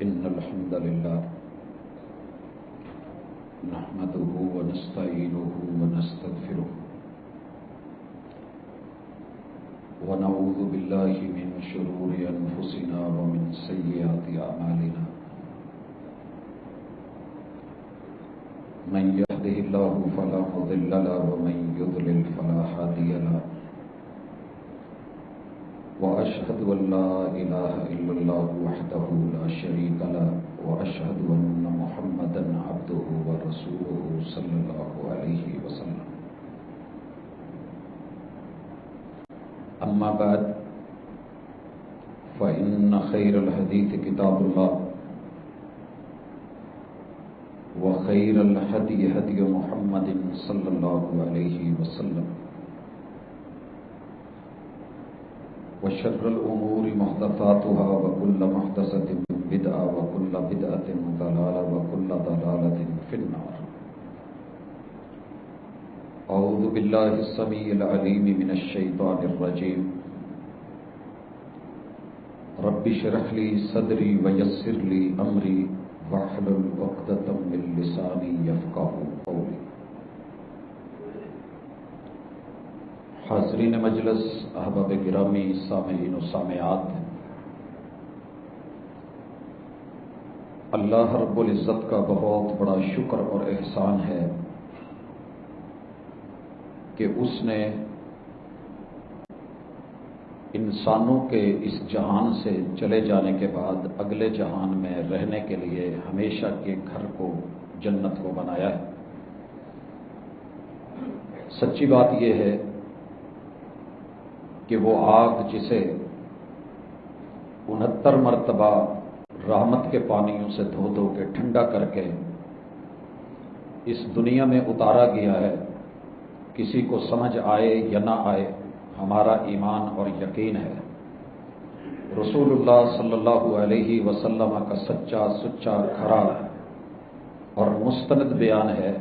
إن الحمد لله نحمده ونستعينه ونستغفره ونعوذ بالله من شرور أنفسنا ومن سيئات أعمالنا من يهده الله فلا مضل له ومن يضلل فلا هادي له وأشهد أن لا إله إلا الله وحده لا شريك له وأشهد أن محمدا عبده ورسوله صلى الله عليه وسلم. أما بعد فإن خير الحديث كتاب الله وخير الهدي هدي محمد صلى الله عليه وسلم وشر الأمور محدثاتها وكل محدثة بدعة وكل بدعة ضلالة وكل ضلالة في النار. أعوذ بالله السميع العليم من الشيطان الرجيم. رب اشرح لي صدري ويسر لي أمري واحلل عقدة من لساني يفقهوا قولي. حاضرین مجلس، احباب گرامی، سامعین و سامعات، اللہ رب العزت کا بہت بڑا شکر اور احسان ہے کہ اس نے انسانوں کے اس جہان سے چلے جانے کے بعد اگلے جہان میں رہنے کے لیے ہمیشہ کے گھر کو، جنت کو بنایا ہے. سچی بات یہ ہے کہ وہ آگ جسے 69 مرتبہ رحمت کے پانیوں سے دھو دھو کے ٹھنڈا کر کے اس دنیا میں اتارا گیا ہے، کسی کو سمجھ آئے یا نہ آئے، ہمارا ایمان اور یقین ہے رسول اللہ صلی اللہ علیہ وسلم کا سچا سچا کھرا اور مستند بیان ہے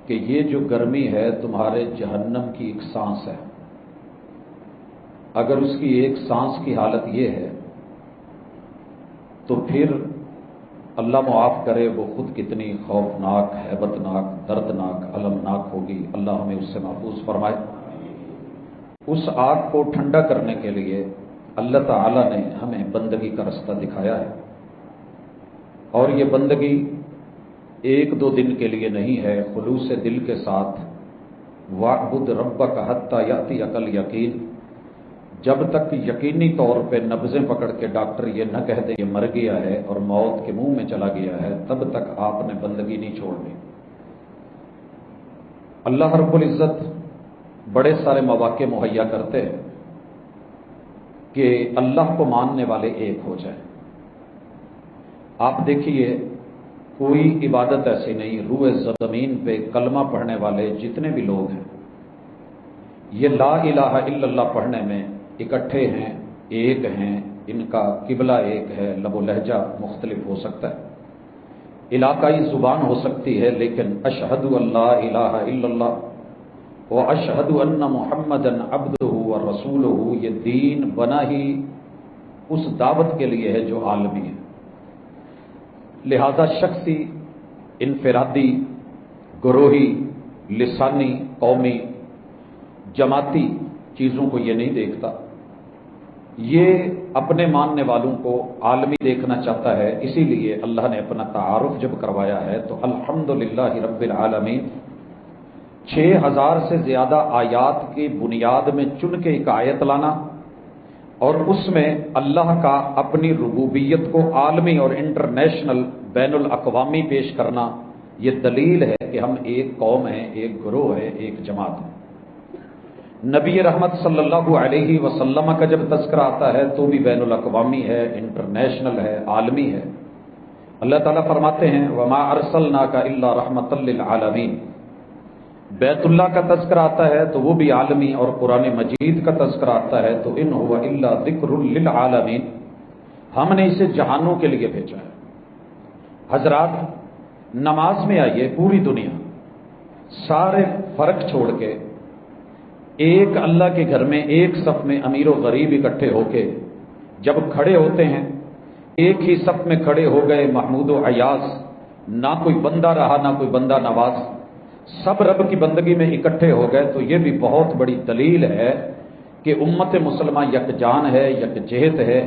کہ یہ جو گرمی ہے تمہارے جہنم کی ایک سانس ہے. اگر اس کی ایک سانس کی حالت یہ ہے تو پھر اللہ معاف کرے وہ خود کتنی خوفناک، ہیبتناک، دردناک، المناک ہوگی. اللہ ہمیں اس سے محفوظ فرمائے. اس آگ کو ٹھنڈا کرنے کے لیے اللہ تعالی نے ہمیں بندگی کا رستہ دکھایا ہے، اور یہ بندگی 1-2 دن کے لیے نہیں ہے. خلوص دل کے ساتھ وَاعْبُدْ رَبَّكَ حَتَّى يَأْتِيَكَ الْيَقِينُ، جب تک یقینی طور پہ نبضیں پکڑ کے ڈاکٹر یہ نہ کہہ دے یہ مر گیا ہے اور موت کے منہ میں چلا گیا ہے، تب تک آپ نے بندگی نہیں چھوڑنی. اللہ رب العزت بڑے سارے مواقع مہیا کرتے ہیں کہ اللہ کو ماننے والے ایک ہو جائیں. آپ دیکھیے کوئی عبادت ایسی نہیں، روح زمین پہ کلمہ پڑھنے والے جتنے بھی لوگ ہیں یہ لا الہ الا اللہ پڑھنے میں اکٹھے ہیں، ایک ہیں، ان کا قبلہ ایک ہے. لب و لہجہ مختلف ہو سکتا ہے، علاقائی زبان ہو سکتی ہے، لیکن اشہد ان لا الہ الا اللہ و اشہد ان محمدًا عبدہ و رسولہ، یہ دین بنا ہی اس دعوت کے لیے ہے جو عالمی ہے. لہذا شخصی، انفرادی، گروہی، لسانی، قومی، جماعتی چیزوں کو یہ نہیں دیکھتا، یہ اپنے ماننے والوں کو عالمی دیکھنا چاہتا ہے. اسی لیے اللہ نے اپنا تعارف جب کروایا ہے تو الحمدللہ رب العالمین 6000 سے زیادہ آیات کی بنیاد میں چن کے ایک آیت لانا اور اس میں اللہ کا اپنی ربوبیت کو عالمی اور انٹرنیشنل بین الاقوامی پیش کرنا، یہ دلیل ہے کہ ہم ایک قوم ہیں، ایک گروہ ہے، ایک جماعت ہے. نبی رحمت صلی اللہ علیہ وسلم کا جب تذکرہ آتا ہے تو بھی بین الاقوامی ہے، انٹرنیشنل ہے، عالمی ہے. اللہ تعالیٰ فرماتے ہیں وَمَا أَرْسَلْنَاكَ إِلَّا رَحْمَةً لِّلْعَالَمِينَ. بیت اللہ کا تذکرہ آتا ہے تو وہ بھی عالمی، اور قرآن مجید کا تذکرہ آتا ہے تو إِنْ هُوَ إِلَّا ذِكْرٌ لِّلْعَالَمِينَ، ہم نے اسے جہانوں کے لیے بھیجا ہے. حضرات نماز میں آئیے، پوری دنیا سارے فرق چھوڑ کے ایک اللہ کے گھر میں ایک صف میں امیر و غریب اکٹھے ہو کے جب کھڑے ہوتے ہیں ایک ہی صف میں کھڑے ہو گئے محمود و ایاز، نہ کوئی بندہ رہا نہ کوئی بندہ نواز، سب رب کی بندگی میں اکٹھے ہو گئے، تو یہ بھی بہت بڑی دلیل ہے کہ امت مسلمہ یکجان ہے، یکجہت ہے،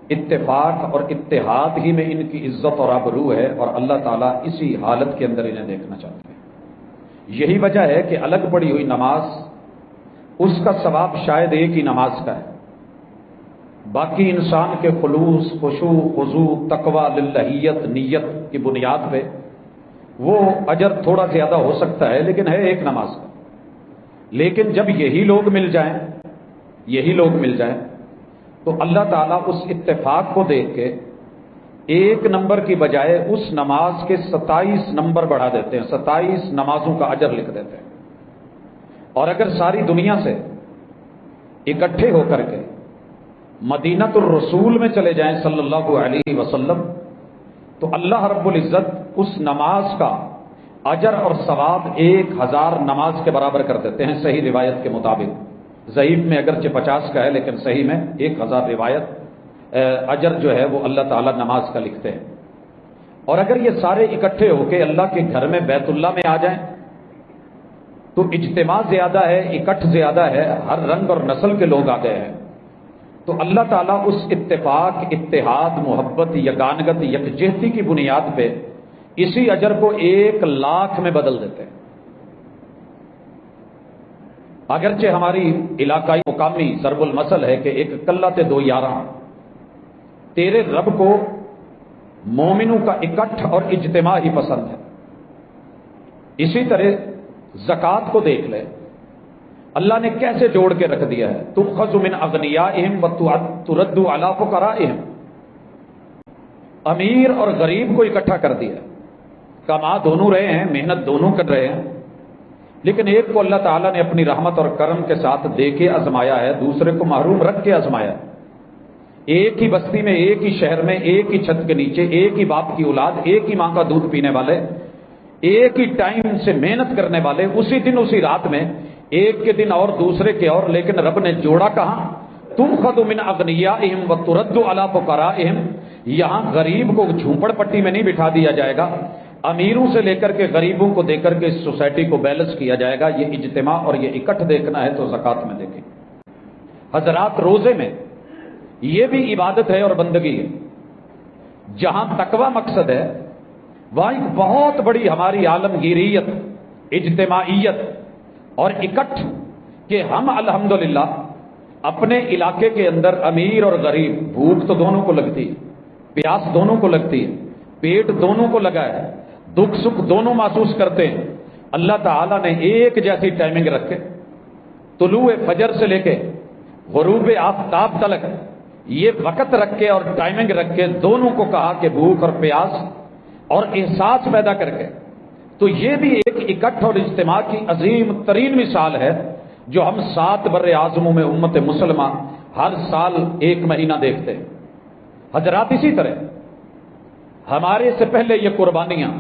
اتفاق اور اتحاد ہی میں ان کی عزت اور آبرو ہے، اور اللہ تعالیٰ اسی حالت کے اندر انہیں دیکھنا چاہتے ہیں۔ یہی وجہ ہے کہ الگ پڑی ہوئی نماز، اس کا ثواب شاید ایک ہی نماز کا ہے، باقی انسان کے خلوص، خشوع، خضوع، تقوی، للہیت، نیت کی بنیاد پہ وہ اجر تھوڑا زیادہ ہو سکتا ہے، لیکن ہے ایک نماز کا۔ لیکن جب یہی لوگ مل جائیں تو اللہ تعالیٰ اس اتفاق کو دیکھ کے ایک نمبر کی بجائے اس نماز کے 27 نمبر بڑھا دیتے ہیں، 27 نمازوں کا اجر لکھ دیتے ہیں۔ اور اگر ساری دنیا سے اکٹھے ہو کر کے مدینۃ الرسول میں چلے جائیں صلی اللہ علیہ وسلم، تو اللہ رب العزت اس نماز کا اجر اور ثواب 1000 نماز کے برابر کر دیتے ہیں، صحیح روایت کے مطابق۔ ضعیف میں اگرچہ 50 کا ہے، لیکن صحیح میں 1000 روایت اجر جو ہے وہ اللہ تعالیٰ نماز کا لکھتے ہیں۔ اور اگر یہ سارے اکٹھے ہو کے اللہ کے گھر میں بیت اللہ میں آ جائیں تو اجتماع زیادہ ہے، اکٹھ زیادہ ہے، ہر رنگ اور نسل کے لوگ آ گئے ہیں، تو اللہ تعالیٰ اس اتفاق، اتحاد، محبت، یگانگت، یکجہتی کی بنیاد پہ اسی اجر کو 1,00,000 میں بدل دیتے ہیں۔ اگرچہ ہماری علاقائی مقامی ضرب المثل ہے کہ ایک کلہ تے دو یاراں، تیرے رب کو مومنوں کا اکٹھ اور اجتماع ہی پسند ہے۔ اسی طرح زکوٰۃ کو دیکھ لے، اللہ نے کیسے جوڑ کے رکھ دیا ہے، تؤخذ من اغنیائہم وترد علی فقرائہم، امیر اور غریب کو اکٹھا کر دیا، کما دونوں رہے ہیں، محنت دونوں کر رہے ہیں، لیکن ایک کو اللہ تعالیٰ نے اپنی رحمت اور کرم کے ساتھ دے کے آزمایا ہے، دوسرے کو محروم رکھ کے آزمایا ہے۔ ایک ہی بستی میں، ایک ہی شہر میں، ایک ہی چھت کے نیچے، ایک ہی باپ کی اولاد، ایک ہی ماں کا دودھ پینے والے، ایک ہی ٹائم سے محنت کرنے والے، اسی دن اسی رات میں، ایک کے دن اور دوسرے کے اور، لیکن رب نے جوڑا کہاں؟ تؤخذ من اغنیائہم وترد علی فقرائہم۔ یہاں غریب کو جھونپڑ پٹی میں نہیں بٹھا دیا جائے گا، امیروں سے لے کر کے غریبوں کو دے کر کے اس سوسائٹی کو بیلنس کیا جائے گا۔ یہ اجتماع اور یہ اکٹھ دیکھنا ہے تو زکوٰۃ میں دیکھیں۔ حضرات، روزے میں یہ بھی عبادت ہے اور بندگی ہے۔ جہاں تقوی مقصد ہے وہاں ایک بہت بڑی ہماری عالمگیریت، اجتماعیت اور اکٹھ کہ ہم الحمدللہ اپنے علاقے کے اندر امیر اور غریب، بھوک تو دونوں کو لگتی ہے، پیاس دونوں کو لگتی ہے، پیٹ دونوں کو لگا ہے، دکھ سکھ دونوں محسوس کرتے ہیں۔ اللہ تعالیٰ نے ایک جیسی ٹائمنگ رکھ کے طلوع فجر سے لے کے غروب آفتاب تلک یہ وقت رکھ کے اور ٹائمنگ رکھ کے دونوں کو کہا کہ بھوک اور پیاس اور احساس پیدا کر کے، تو یہ بھی ایک اکٹھ اور اجتماع کی عظیم ترین مثال ہے جو ہم 7 بر اعظموں میں امت مسلمہ ہر سال 1 مہینہ دیکھتے ہیں۔ حضرات، اسی طرح ہمارے سے پہلے یہ قربانیاں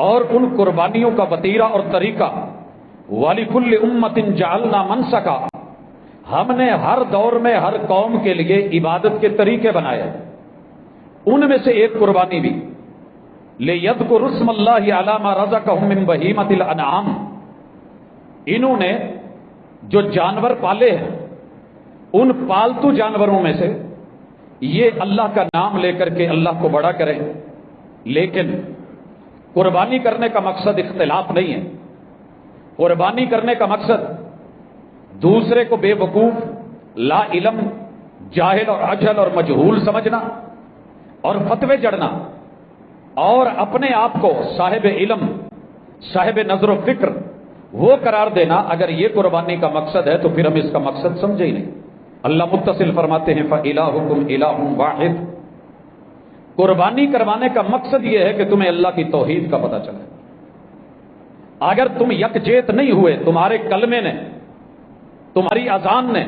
اور ان قربانیوں کا وتیرہ اور طریقہ، وَلِكُلِّ أُمَّةٍ جَعَلْنَا مَنْسَكًا، ہم نے ہر دور میں ہر قوم کے لیے عبادت کے طریقے بنائے، ان میں سے ایک قربانی بھی لِيَذْكُرُوا اسْمَ اللَّهِ عَلَىٰ مَا رَزَقَهُم مِّن بَهِيمَةِ الْأَنْعَامِ، انہوں نے جو جانور پالے ہیں ان پالتو جانوروں میں سے یہ اللہ کا نام لے کر کے اللہ کو بڑا کریں۔ لیکن قربانی کرنے کا مقصد اختلاف نہیں ہے، قربانی کرنے کا مقصد دوسرے کو بے وقوف، لا علم، جاہل اور اجہل اور مجہول سمجھنا اور فتوے جڑنا، اور اپنے آپ کو صاحب علم، صاحب نظر و فکر وہ قرار دینا، اگر یہ قربانی کا مقصد ہے تو پھر ہم اس کا مقصد سمجھے ہی نہیں۔ اللہ متصل فرماتے ہیں فَإِلَٰهُكُمْ إِلَٰهٌ وَاحِدٌ، قربانی کروانے کا مقصد یہ ہے کہ تمہیں اللہ کی توحید کا پتہ چلے۔ اگر تم یکجہت نہیں ہوئے، تمہارے کلمے نے، تمہاری اذان نے،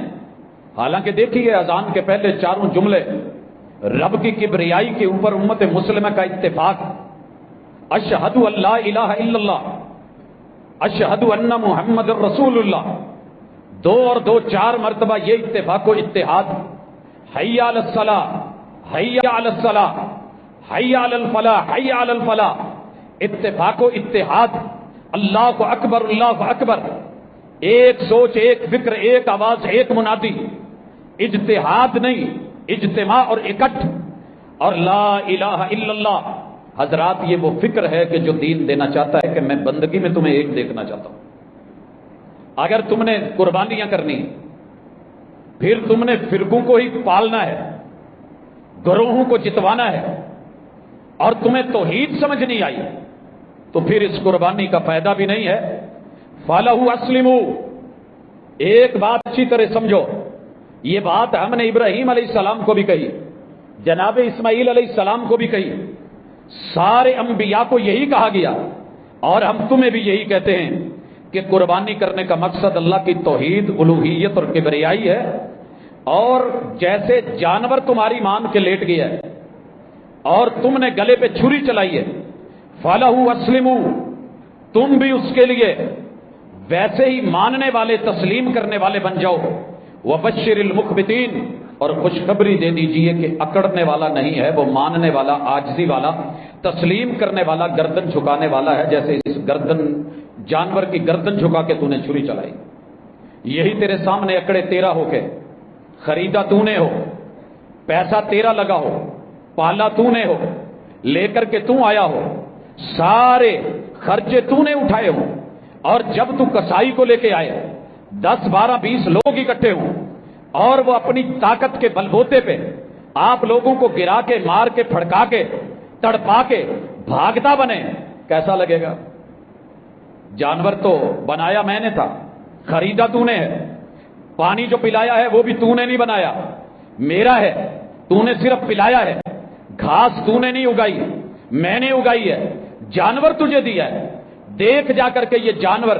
حالانکہ دیکھیے اذان کے پہلے 4 جملے رب کی کبریائی کے اوپر امت مسلمہ کا اتفاق، اشہد ان لا الہ الا اللہ، اشہد ان محمد رسول اللہ، 2 اور 2 4 مرتبہ یہ اتفاق و اتحاد، حی علی الصلاۃ، حی علی الصلاح، حی علی الفلاح، حی علی الفلاح، اتفاق و اتحاد، اللہ اکبر اللہ اکبر، ایک سوچ، ایک فکر، ایک آواز، ایک منادی، اجتہاد نہیں، اجتماع اور اکٹھ، اور لا الہ الا اللہ۔ حضرات یہ وہ فکر ہے کہ جو دین دینا چاہتا ہے کہ میں بندگی میں تمہیں ایک دیکھنا چاہتا ہوں۔ اگر تم نے قربانیاں کرنی، پھر تم نے فرقوں کو ہی پالنا ہے، گروہوں کو جتوانا ہے، اور تمہیں توحید سمجھ نہیں آئی، تو پھر اس قربانی کا فائدہ بھی نہیں ہے۔ فَلَهُ أَسْلِمُوا، ایک بات اچھی طرح سمجھو، یہ بات ہم نے ابراہیم علیہ السلام کو بھی کہی، جناب اسماعیل علیہ السلام کو بھی کہی، سارے انبیاء کو یہی کہا گیا، اور ہم تمہیں بھی یہی کہتے ہیں کہ قربانی کرنے کا مقصد اللہ کی توحید، الوہیت اور کبریائی ہے۔ اور جیسے جانور تمہاری مان کے لیٹ گیا ہے اور تم نے گلے پہ چھری چلائی ہے، فَلَهُ أَسْلِمُوا، تم بھی اس کے لیے ویسے ہی ماننے والے، تسلیم کرنے والے بن جاؤ۔ وَبَشِّرِ الْمُخْبِتِينَ، اور خوشخبری دے دیجئے کہ اکڑنے والا نہیں ہے، وہ ماننے والا، عاجزی والا، تسلیم کرنے والا، گردن جھکانے والا ہے، جیسے اس گردن، جانور کی گردن جھکا کے تو نے چھری چلائی۔ یہی تیرے سامنے اکڑے تیرا ہو کے، خریدا تو نے ہو، پیسہ تیرا لگا ہو، پالا تو نے ہو، لے کر کے تو آیا ہو، سارے خرچے تو نے اٹھائے ہوں، اور جب تو کسائی کو لے کے آئے 10 12 20 لوگ اکٹھے ہوں، اور وہ اپنی طاقت کے بلبوتے پہ آپ لوگوں کو گرا کے، مار کے، پھڑکا کے، تڑپا کے بھاگتا بنے، کیسا لگے گا؟ جانور تو بنایا میں نے تھا، خریدا تو نے ہے، پانی جو پلایا ہے وہ بھی تو نے نہیں بنایا، میرا ہے، تو نے صرف پلایا ہے، گھاس تو نے نہیں اگائی، میں نے اگائی ہے، جانور تجھے دیا ہے، دیکھ جا کر کے یہ جانور،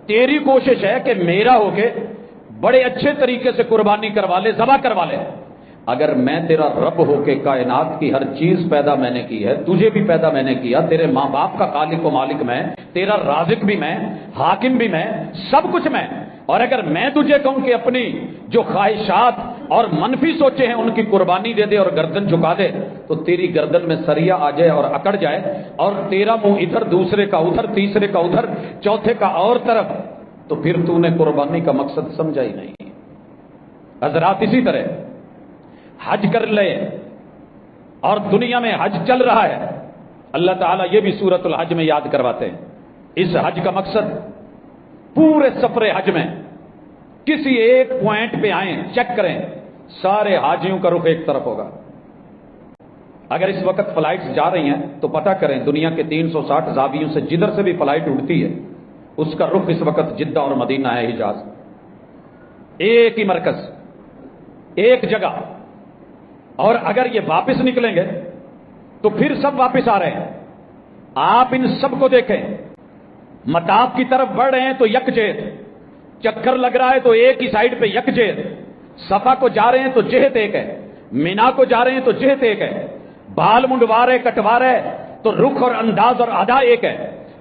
تیری کوشش ہے کہ میرا ہو کے بڑے اچھے طریقے سے قربانی کروا لے، ذبح کروا لے۔ اگر میں تیرا رب ہو کے کائنات کی ہر چیز پیدا میں نے کی ہے، تجھے بھی پیدا میں نے کیا، تیرے ماں باپ کا خالق و مالک میں، تیرا رازق بھی میں، حاکم بھی میں، سب کچھ میں، اور اگر میں تجھے کہوں کہ اپنی جو خواہشات اور منفی سوچے ہیں ان کی قربانی دے دے اور گردن جھکا دے، تو تیری گردن میں سریا آ جائے اور اکڑ جائے، اور تیرا منہ ادھر، دوسرے کا ادھر، تیسرے کا ادھر، چوتھے کا اور طرف، تو پھر تو نے قربانی کا مقصد سمجھا ہی نہیں۔ حضرات اسی طرح حج کر لے، اور دنیا میں حج چل رہا ہے، اللہ تعالیٰ یہ بھی سورۃ الحج میں یاد کرواتے ہیں۔ اس حج کا مقصد پورے سفر حج میں کسی ایک پوائنٹ پہ آئیں، چیک کریں، سارے حاجیوں کا رخ ایک طرف ہوگا۔ اگر اس وقت فلائٹس جا رہی ہیں تو پتہ کریں دنیا کے 360 زاویوں سے جدھر سے بھی فلائٹ اڑتی ہے اس کا رخ اس وقت جدہ اور مدینہ ہے، حجاز، ایک ہی مرکز، ایک جگہ۔ اور اگر یہ واپس نکلیں گے تو پھر سب واپس آ رہے ہیں، آپ ان سب کو دیکھیں، مطاف کی طرف بڑھ رہے ہیں تو یک جہت، چکر لگ رہا ہے تو ایک ہی سائڈ پہ یک جہت، صفا کو جا رہے ہیں تو جہت ایک ہے، مینا کو جا رہے ہیں تو جہت ایک ہے، بال منڈوا رہے، کٹوا رہے تو رخ اور انداز اور ادا ایک ہے۔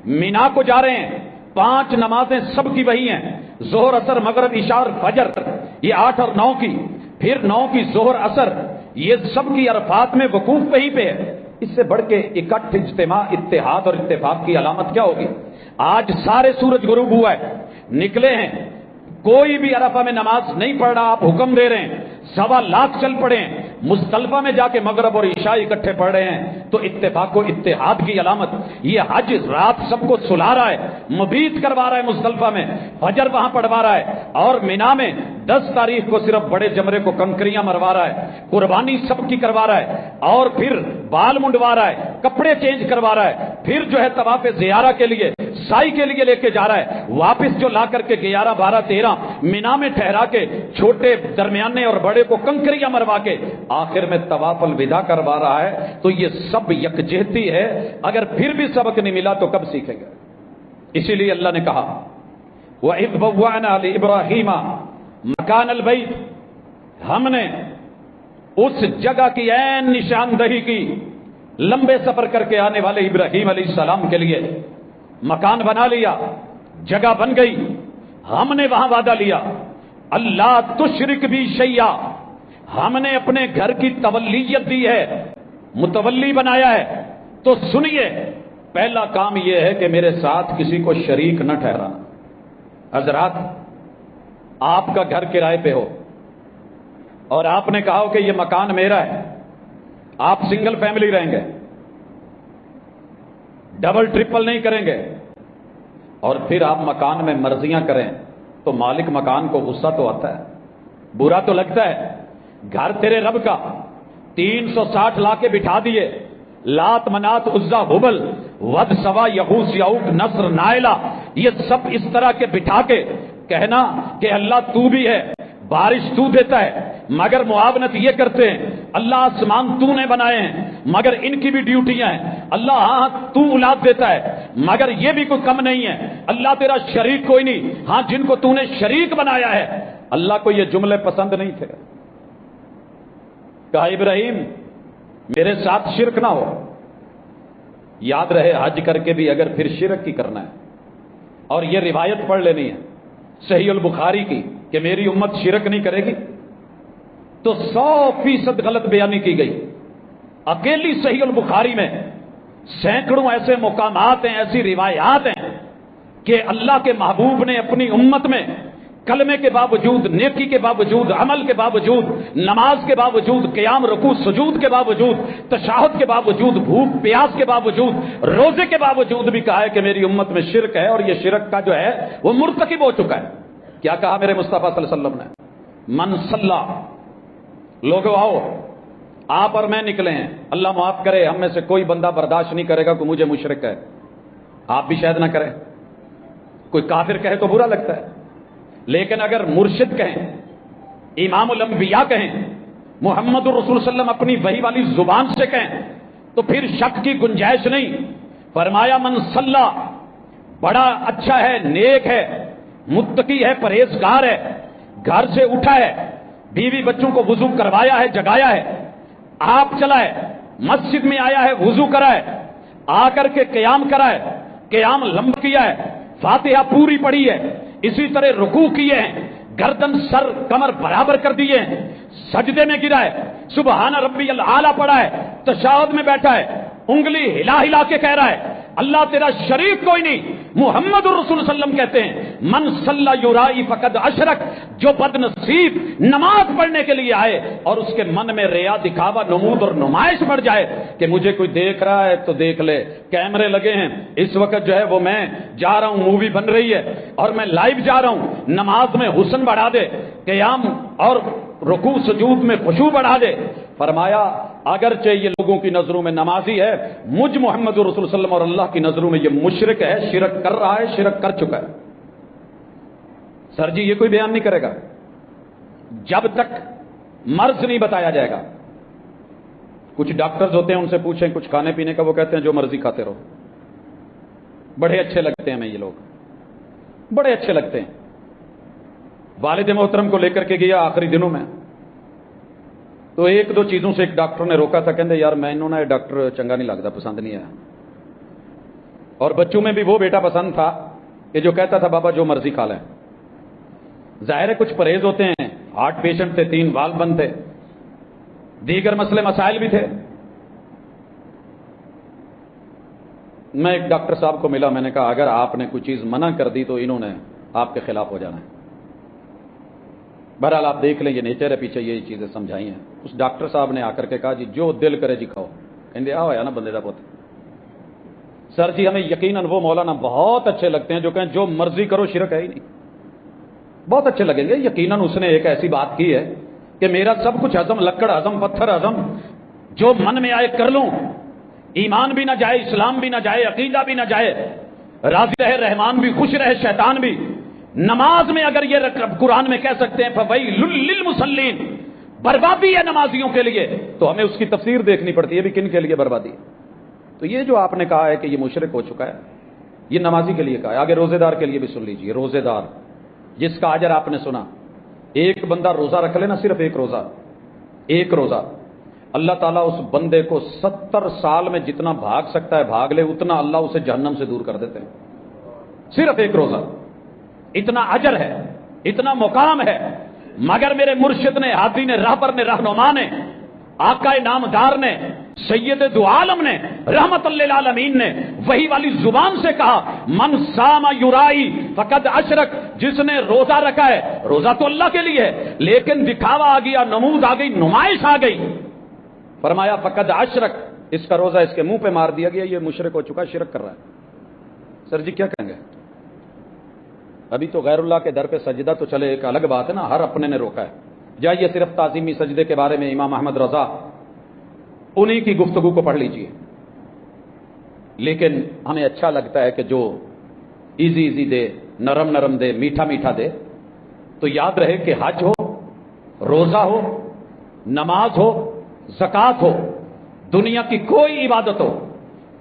مینا کو جا رہے ہیں، 5 نمازیں سب کی وہی ہیں، ظہر، عصر، مغرب، عشاء اور فجر، یہ 8 اور 9 کی، پھر 9 کی ظہر، عصر، یہ سب کی عرفات میں وقوف وہیں پہ ہے۔ اس سے بڑھ کے اکٹھ، اجتماع، اتحاد اور اتفاق کی علامت کیا ہوگی؟ آج سارے سورج غروب ہوا ہے، نکلے ہیں، کوئی بھی عرفہ میں نماز نہیں پڑھ رہا، آپ حکم دے رہے ہیں، 1.25 لاکھ چل پڑے ہیں، مزدلفہ میں جا کے مغرب اور عشاء اکٹھے پڑھ رہے ہیں، تو اتفاق و اتحاد کی علامت۔ یہ حج رات سب کو سلا رہا ہے، مبیت کروا رہا ہے مزدلفہ میں، فجر وہاں پڑھوا رہا ہے، اور مینا میں 10 تاریخ کو صرف بڑے جمرے کو کنکریاں مروا رہا ہے، قربانی سب کی کروا رہا ہے، اور پھر بال منڈوا رہا ہے، کپڑے چینج کروا رہا ہے، پھر جو ہے طواف زیارہ کے لیے، سائی کے لیے لے کے جا رہا ہے، واپس جو لا کر کے 11 12 13 مینا میں ٹھہرا کے چھوٹے، درمیانے اور بڑے کو کنکریاں مروا کے آخر میں طواف الوداع کروا رہا ہے۔ تو یہ سب یکجہتی ہے، اگر پھر بھی سبق نہیں ملا تو کب سیکھیں گے؟ اسی لیے اللہ نے کہا وَإِذْ بَوَّأْنَا لِإِبْرَاهِيمَ مَكَانَ الْبَيْتِ، ہم نے اس جگہ کی عین نشاندہی کی لمبے سفر کر کے آنے والے ابراہیم علیہ السلام کے لیے، مکان بنا لیا، جگہ بن گئی، ہم نے وہاں وعدہ لیا اللہ تشرک بھی شیئا، ہم نے اپنے گھر کی تولیت دی ہے، متولی بنایا ہے، تو سنیے، پہلا کام یہ ہے کہ میرے ساتھ کسی کو شریک نہ ٹھہرانا۔ حضرات، آپ کا گھر کرائے پہ ہو اور آپ نے کہا ہو کہ یہ مکان میرا ہے، آپ سنگل فیملی رہیں گے، ڈبل ٹرپل نہیں کریں گے، اور پھر آپ مکان میں مرضیاں کریں تو مالک مکان کو غصہ تو آتا ہے، برا تو لگتا ہے۔ گھر تیرے رب کا، 360 لا کے بٹھا دیے، لات منات عزا ہبل ود سوا یغوث یعوق نصر نائلہ، یہ سب اس طرح کے بٹھا کے کہنا کہ اللہ تو بھی ہے، بارش تو دیتا ہے، مگر معاونت یہ کرتے ہیں، اللہ آسمان تو نے بنائے ہیں مگر ان کی بھی ڈیوٹیاں ہیں، اللہ ہاں تو اولاد دیتا ہے مگر یہ بھی کوئی کم نہیں ہے، اللہ تیرا شریک کوئی نہیں، ہاں جن کو تو نے شریک بنایا ہے۔ اللہ کو یہ جملے پسند نہیں تھے، کہا ابراہیم میرے ساتھ شرک نہ ہو، یاد رہے حج کر کے بھی اگر پھر شرک کی کرنا ہے، اور یہ روایت پڑھ لینی ہے صحیح البخاری کی کہ میری امت شرک نہیں کرے گی، تو 100% غلط بیانی کی گئی۔ اکیلی صحیح البخاری میں سینکڑوں ایسے مقامات ہیں، ایسی روایات ہیں کہ اللہ کے محبوب نے اپنی امت میں کلمے کے باوجود، نیکی کے باوجود، عمل کے باوجود، نماز کے باوجود، قیام رکوع سجود کے باوجود، تشہد کے باوجود، بھوک پیاس کے باوجود، روزے کے باوجود بھی کہا ہے کہ میری امت میں شرک ہے، اور یہ شرک کا جو ہے وہ مرتکب ہو چکا ہے۔ کیا کہا میرے مصطفیٰ صلی اللہ علیہ وسلم نے؟ من صلی، لوگوں آؤ، آپ اور میں نکلے ہیں، اللہ معاف کرے ہم میں سے کوئی بندہ برداشت نہیں کرے گا کہ مجھے مشرک ہے، آپ بھی شاید نہ کریں، کوئی کافر کہے تو برا لگتا ہے، لیکن اگر مرشد کہیں، امام الانبیاء کہیں، محمد الرسول صلی اللہ علیہ وسلم اپنی وحی والی زبان سے کہیں تو پھر شک کی گنجائش نہیں۔ فرمایا من صلی، بڑا اچھا ہے، نیک ہے، متقی ہے، پرہیزگار ہے، گھر سے اٹھا ہے، بیوی بچوں کو وضو کروایا ہے، جگایا ہے، آپ چلا ہے، مسجد میں آیا ہے، وضو کرا ہے، آ کر کے قیام کرا ہے، قیام لمبا کیا ہے، فاتحہ پوری پڑھی ہے، اسی طرح رکوع کیے ہیں، گردن سر کمر برابر کر دیے ہیں، سجدے میں گرا ہے، سبحان ربی الاعلیٰ پڑھا ہے، تشہد میں بیٹھا ہے، انگلی ہلا ہلا کے کہہ رہا ہے اللہ تیرا شریک کوئی نہیں، محمد الرسول صلی اللہ علیہ وسلم کہتے ہیں من صلی یرائی فقد اشرک، جو بد نصیب نماز پڑھنے کے لیے آئے اور اس کے من میں ریا، دکھاوا، نمود اور نمائش بڑھ جائے کہ مجھے کوئی دیکھ رہا ہے تو دیکھ لے، کیمرے لگے ہیں اس وقت جو ہے وہ میں جا رہا ہوں، مووی بن رہی ہے اور میں لائیو جا رہا ہوں، نماز میں حسن بڑھا دے، قیام اور رکوع سجود میں خشوع بڑھا دے۔ فرمایا اگرچہ یہ لوگوں کی نظروں میں نمازی ہے، مجھ محمد رسول صلی اللہ علیہ وسلم اور اللہ کی نظروں میں یہ مشرک ہے، شرک کر رہا ہے، شرک کر چکا ہے۔ سر جی یہ کوئی بیان نہیں کرے گا جب تک مرض نہیں بتایا جائے گا۔ کچھ ڈاکٹرز ہوتے ہیں ان سے پوچھیں کچھ کھانے پینے کا، وہ کہتے ہیں جو مرضی کھاتے رہو، بڑے اچھے لگتے ہیں ہمیں یہ لوگ، بڑے اچھے لگتے ہیں۔ والد محترم کو لے کر کے گیا آخری دنوں میں، تو ایک دو چیزوں سے ایک ڈاکٹر نے روکا تھا، کہتے یار میں انہوں نے ڈاکٹر چنگا نہیں لگتا، پسند نہیں آیا۔ اور بچوں میں بھی وہ بیٹا پسند تھا کہ جو کہتا تھا بابا جو مرضی کھا لیں۔ ظاہر ہے کچھ پرہیز ہوتے ہیں، ہارٹ پیشنٹ تھے، 3 والو بند تھے، دیگر مسئلے مسائل بھی تھے۔ میں ایک ڈاکٹر صاحب کو ملا، میں نے کہا اگر آپ نے کوئی چیز منع کر دی تو انہوں نے آپ کے خلاف ہو جانا ہے۔ بہرحال آپ دیکھ لیں یہ نیچر ہے، پیچھے یہ چیزیں سمجھائی ہیں۔ اس ڈاکٹر صاحب نے آ کر کے کہا جی جو دل کرے جی کھاؤ، کہندے آ ہویا نا بندے دا پوت۔ سر جی ہمیں یقیناً وہ مولانا بہت اچھے لگتے ہیں جو کہیں جو مرضی کرو شرک ہے ہی نہیں، بہت اچھے لگیں گے۔ یقیناً اس نے ایک ایسی بات کی ہے کہ میرا سب کچھ ہضم، لکڑ ہضم، پتھر ہضم، جو من میں آئے کر لوں، ایمان بھی نہ جائے، اسلام بھی نہ جائے، عقیدہ بھی نہ جائے، راضی رہے رحمان بھی، خوش رہے شیطان بھی۔ نماز میں اگر یہ قرآن میں کہہ سکتے ہیں فویل للمصلین، بربادی ہے نمازیوں کے لیے، تو ہمیں اس کی تفسیر دیکھنی پڑتی ہے بھی کن کے لیے بربادی ہے۔ تو یہ جو آپ نے کہا ہے کہ یہ مشرک ہو چکا ہے، یہ نمازی کے لیے کہا ہے۔ آگے روزے دار کے لیے بھی سن لیجئے، روزے دار جس کا اجر آپ نے سنا، ایک بندہ روزہ رکھ لینا، صرف ایک روزہ، اللہ تعالیٰ اس بندے کو 70 سال میں جتنا بھاگ سکتا ہے بھاگ لے، اتنا اللہ اسے جہنم سے دور کر دیتے ہیں۔ صرف ایک روزہ، اتنا اجر ہے، اتنا مقام ہے۔ مگر میرے مرشد نے، ہادی نے، رہبر نے، رہنما نے، آقا نامدار نے، سید دو عالم نے، رحمت للعالمین نے وہی والی زبان سے کہا من صام یرائی فقد اشرک، جس نے روزہ رکھا ہے، روزہ تو اللہ کے لیے ہے لیکن دکھاوا آ گیا، نمود آ گئی، نمائش آ گئی، فرمایا فقد اشرک، اس کا روزہ اس کے منہ پہ مار دیا گیا، یہ مشرک ہو چکا، شرک کر رہا ہے۔ سر جی کیا کہیں گے؟ ابھی تو غیر اللہ کے در پہ سجدہ تو چلے ایک الگ بات ہے نا، ہر اپنے نے روکا ہے۔ جائیے صرف تعظیمی سجدے کے بارے میں امام احمد رضا انہی کی گفتگو کو پڑھ لیجئے، لیکن ہمیں اچھا لگتا ہے کہ جو ایزی ایزی دے، نرم نرم دے، میٹھا میٹھا دے، تو یاد رہے کہ حج ہو، روزہ ہو، نماز ہو، زکوٰۃ ہو، دنیا کی کوئی عبادت ہو،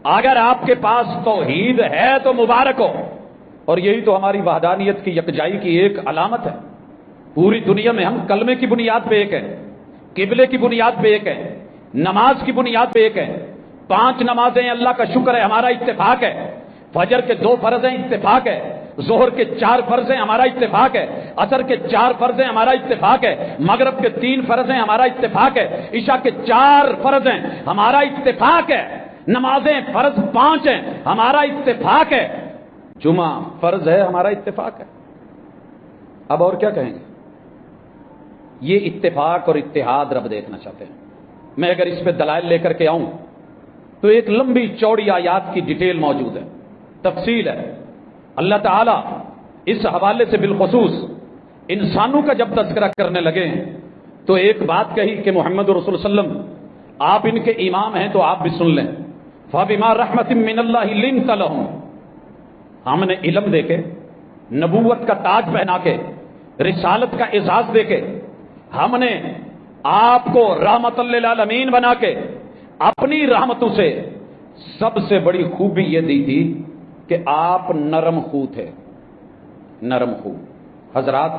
اگر آپ کے پاس توحید ہے تو مبارک ہو، اور یہی تو ہماری وحدانیت کی یکجائی کی ایک علامت ہے۔ پوری دنیا میں ہم کلمے کی بنیاد پہ ایک ہیں، قبلے کی بنیاد پہ ایک ہیں، نماز کی بنیاد پہ ایک ہیں، 5 نمازیں اللہ کا شکر ہے ہمارا اتفاق ہے، فجر کے 2 فرض ہیں اتفاق ہے، ظہر کے 4 فرض ہیں ہمارا اتفاق ہے، عصر کے 4 فرض ہیں ہمارا اتفاق ہے، مغرب کے 3 فرض ہیں ہمارا اتفاق ہے، عشاء کے 4 فرض ہیں ہمارا اتفاق ہے، نمازیں فرض 5 ہیں ہمارا اتفاق ہے، جمعہ فرض ہے ہمارا اتفاق ہے۔ اب اور کیا کہیں گے؟ یہ اتفاق اور اتحاد رب دیکھنا چاہتے ہیں۔ میں اگر اس پہ دلائل لے کر کے آؤں تو ایک لمبی چوڑی آیات کی ڈیٹیل موجود ہے، تفصیل ہے۔ اللہ تعالیٰ اس حوالے سے بالخصوص انسانوں کا جب تذکرہ کرنے لگے تو ایک بات کہی کہ محمد رسول صلی اللہ علیہ وسلم آپ ان کے امام ہیں تو آپ بھی سن لیں۔ فَبِمَا رَحْمَةٍ مِّنَ اللَّهِ لِنْتَ لَهُمْ، ہم نے علم دے کے، نبوت کا تاج پہنا کے، رسالت کا اعزاز دے کے، ہم نے آپ کو رحمت للعالمین بنا کے اپنی رحمتوں سے سب سے بڑی خوبی یہ دی تھی کہ آپ نرم خو تھے، نرم خو۔ حضرات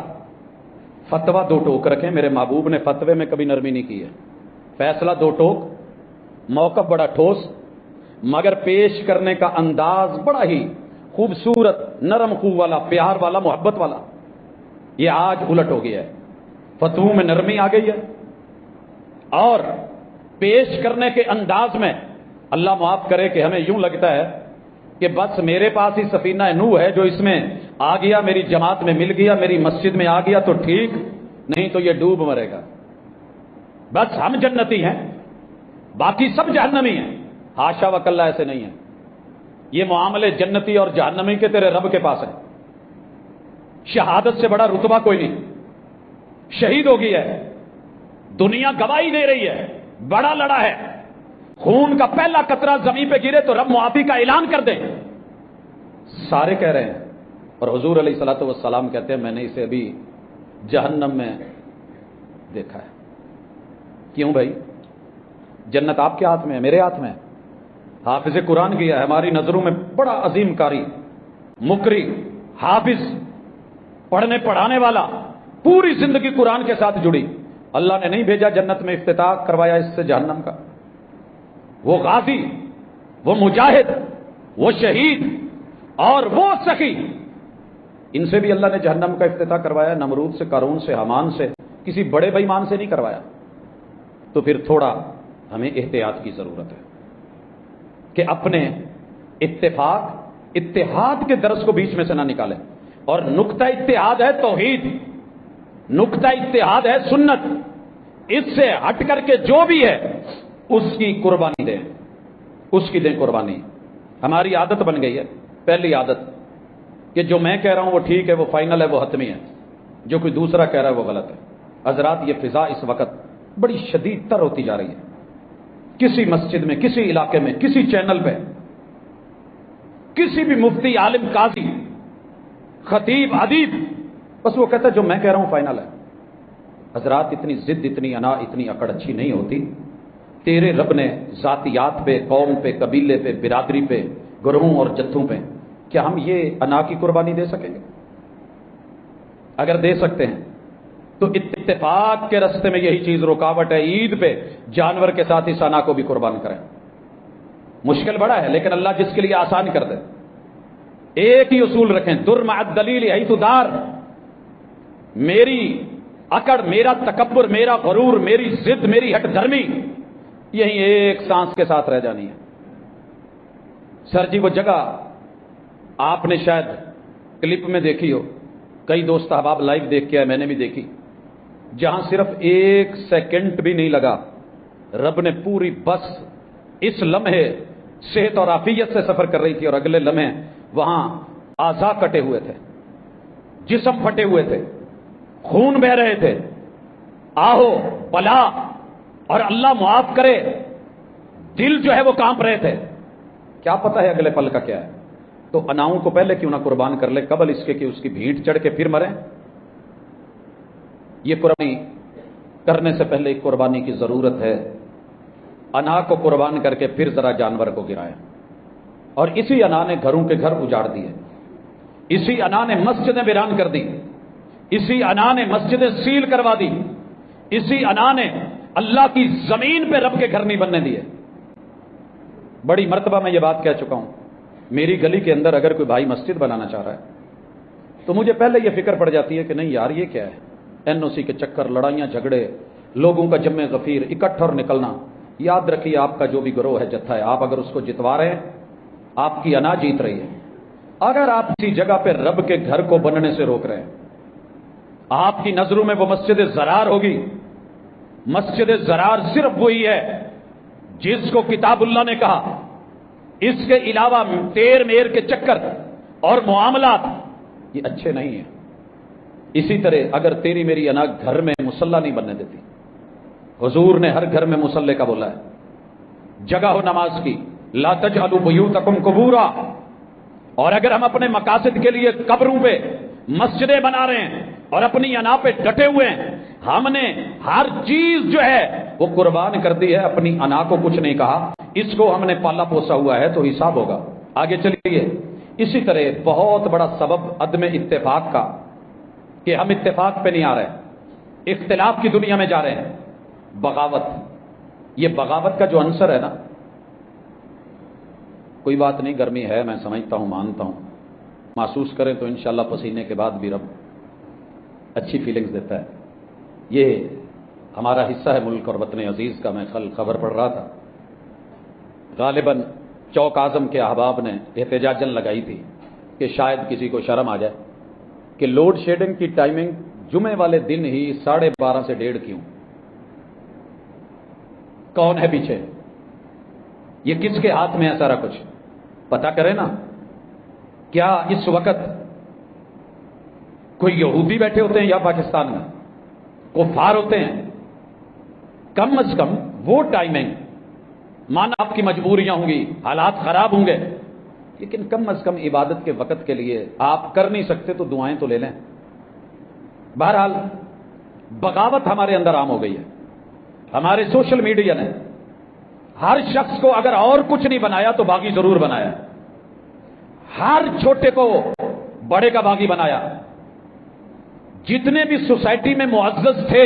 فتویٰ 2 ٹوک رکھیں، میرے محبوب نے فتوے میں کبھی نرمی نہیں کی ہے، فیصلہ 2 ٹوک، موقف بڑا ٹھوس، مگر پیش کرنے کا انداز بڑا ہی خوبصورت، نرم خو والا، پیار والا، محبت والا۔ یہ آج الٹ ہو گیا ہے، فتووں میں نرمی آ گئی ہے اور پیش کرنے کے انداز میں اللہ معاف کرے کہ ہمیں یوں لگتا ہے کہ بس میرے پاس ہی سفینہ نوح ہے، جو اس میں آ گیا، میری جماعت میں مل گیا، میری مسجد میں آ گیا تو ٹھیک، نہیں تو یہ ڈوب مرے گا، بس ہم جنتی ہیں باقی سب جہنمی ہیں۔ حاشا وکلا، ایسے نہیں ہے، یہ معاملے جنتی اور جہنمی کے تیرے رب کے پاس ہے۔ شہادت سے بڑا رتبہ کوئی نہیں، شہید ہو گیا ہے، دنیا گواہی دے رہی ہے، بڑا لڑا ہے، خون کا پہلا قطرہ زمین پہ گرے تو رب معافی کا اعلان کر دے، سارے کہہ رہے ہیں، اور حضور علیہ الصلوۃ والسلام کہتے ہیں میں نے اسے ابھی جہنم میں دیکھا ہے۔ کیوں بھائی؟ جنت آپ کے ہاتھ میں ہے، میرے ہاتھ میں ہے، حافظ قرآن کیا ہے، ہماری نظروں میں بڑا عظیم قاری، مقری، حافظ، پڑھنے پڑھانے والا، پوری زندگی قرآن کے ساتھ جڑی، اللہ نے نہیں بھیجا جنت میں افتتاح کروایا اس سے جہنم کا؟ وہ غازی، وہ مجاہد، وہ شہید اور وہ سخی، ان سے بھی اللہ نے جہنم کا افتتاح کروایا، نمرود سے، قارون سے، حامان سے، کسی بڑے بے ایمان سے نہیں کروایا۔ تو پھر تھوڑا ہمیں احتیاط کی ضرورت ہے کہ اپنے اتحاد کے درس کو بیچ میں سے نہ نکالیں، اور نقطہ اتحاد ہے توحید، نقطہ اتحاد ہے سنت، اس سے ہٹ کر کے جو بھی ہے اس کی قربانی دیں، اس کی دیں قربانی۔ ہماری عادت بن گئی ہے، پہلی عادت کہ جو میں کہہ رہا ہوں وہ ٹھیک ہے، وہ فائنل ہے، وہ حتمی ہے، جو کوئی دوسرا کہہ رہا ہے وہ غلط ہے۔ حضرات یہ فضا اس وقت بڑی شدید تر ہوتی جا رہی ہے، کسی مسجد میں، کسی علاقے میں، کسی چینل پہ، کسی بھی مفتی، عالم، قاضی، خطیب، ادیب، بس وہ کہتا ہے جو میں کہہ رہا ہوں فائنل ہے۔ حضرات اتنی ضد، اتنی انا، اتنی اکڑ اچھی نہیں ہوتی۔ تیرے رب نے ذاتیات پہ، قوم پہ، قبیلے پہ، برادری پہ، گروہوں اور جتھوں پہ، کیا ہم یہ انا کی قربانی دے سکیں گے؟ اگر دے سکتے ہیں تو اتفاق کے راستے میں یہی چیز رکاوٹ ہے، عید پہ جانور کے ساتھ اس انا کو بھی قربان کریں۔ مشکل بڑا ہے لیکن اللہ جس کے لیے آسان کر دے۔ ایک ہی اصول رکھیں، در مع الدلیل حیث دار، میری اکڑ، میرا تکبر، میرا غرور، میری ضد، میری ہٹ دھرمی، یہی ایک سانس کے ساتھ رہ جانی ہے۔ سر جی وہ جگہ آپ نے شاید کلپ میں دیکھی ہو، کئی دوست احباب لائیو دیکھ کے آئے، میں نے بھی دیکھی، جہاں صرف 1 سیکنڈ بھی نہیں لگا، رب نے پوری بس اس لمحے صحت اور عافیت سے سفر کر رہی تھی، اور اگلے لمحے وہاں اعضاء کٹے ہوئے تھے، جسم پھٹے ہوئے تھے، خون بہ رہے تھے، آہو بلا اور اللہ معاف کرے دل جو ہے وہ کانپ رہے تھے۔ کیا پتا ہے اگلے پل کا کیا ہے؟ تو اناؤں کو پہلے کیوں نہ قربان کر لے، قبل اس کے کہ اس کی بھیڑ چڑھ کے پھر مرے۔ یہ قربانی کرنے سے پہلے ایک قربانی کی ضرورت ہے، انا کو قربان کر کے پھر ذرا جانور کو گرائیں۔ اور اسی انا نے گھروں کے گھر اجاڑ دیے، اسی انا نے مسجدیں ویران کر دی، اسی انا نے مسجدیں سیل کروا دی، اسی انا نے اللہ کی زمین پہ رب کے گھر نہیں بننے دیے۔ بڑی مرتبہ میں یہ بات کہہ چکا ہوں، میری گلی کے اندر اگر کوئی بھائی مسجد بنانا چاہ رہا ہے تو مجھے پہلے یہ فکر پڑ جاتی ہے کہ نہیں یار یہ کیا ہے، این او سی کے چکر، لڑائیاں جھگڑے، لوگوں کا جمع غفیر اکٹھا اور نکلنا۔ یاد رکھیے آپ کا جو بھی گروہ ہے، جتھا ہے، آپ اگر اس کو جتوا رہے ہیں آپ کی انا جیت رہی ہے۔ اگر آپ کسی جگہ پہ رب کے گھر کو بننے سے روک رہے ہیں، آپ کی نظروں میں وہ مسجد زرار ہوگی۔ مسجد زرار صرف وہی ہے جس کو کتاب اللہ نے کہا، اس کے علاوہ تیر میر کے چکر اور معاملات یہ اچھے نہیں ہیں۔ اسی طرح اگر تیری میری انا گھر میں مصلی نہیں بننے دیتی، حضور نے ہر گھر میں مصلی کا بولا ہے، جگہ ہو نماز کی، لا تجعلوا بیوتکم قبورا۔ اور اگر ہم اپنے مقاصد کے لیے قبروں پہ مسجدیں بنا رہے ہیں اور اپنی انا پہ ڈٹے ہوئے ہیں، ہم نے ہر چیز جو ہے وہ قربان کر دی ہے، اپنی انا کو کچھ نہیں کہا، اس کو ہم نے پالا پوسا ہوا ہے تو حساب ہوگا۔ آگے چلیے، اسی طرح بہت بڑا سبب عدم اتفاق کا کہ ہم اتفاق پہ نہیں آ رہے، اختلاف کی دنیا میں جا رہے ہیں، بغاوت۔ یہ بغاوت کا جو عنصر ہے نا، کوئی بات نہیں، گرمی ہے میں سمجھتا ہوں، مانتا ہوں، محسوس کریں تو انشاءاللہ پسینے کے بعد بھی رب اچھی فیلنگز دیتا ہے۔ یہ ہمارا حصہ ہے ملک اور وطن عزیز کا۔ میں کل خبر پڑھ رہا تھا، غالباً چوک اعظم کے احباب نے احتجاجاً لگائی تھی کہ شاید کسی کو شرم آ جائے کہ لوڈ شیڈنگ کی ٹائمنگ جمعے والے دن ہی 12:30 سے 1:30 کیوں؟ کون ہے پیچھے؟ یہ کس کے ہاتھ میں ہے سارا کچھ؟ پتا کرے نا۔ کیا اس وقت کوئی یہودی بیٹھے ہوتے ہیں یا پاکستان میں کفار ہوتے ہیں؟ کم از کم وہ ٹائمنگ، مانا آپ کی مجبوریاں ہوں گی، حالات خراب ہوں گے، لیکن کم از کم عبادت کے وقت کے لیے آپ کر نہیں سکتے تو دعائیں تو لے لیں۔ بہرحال بغاوت ہمارے اندر عام ہو گئی ہے۔ ہمارے سوشل میڈیا نے ہر شخص کو اگر اور کچھ نہیں بنایا تو باغی ضرور بنایا، ہر چھوٹے کو بڑے کا باغی بنایا۔ جتنے بھی سوسائٹی میں معزز تھے،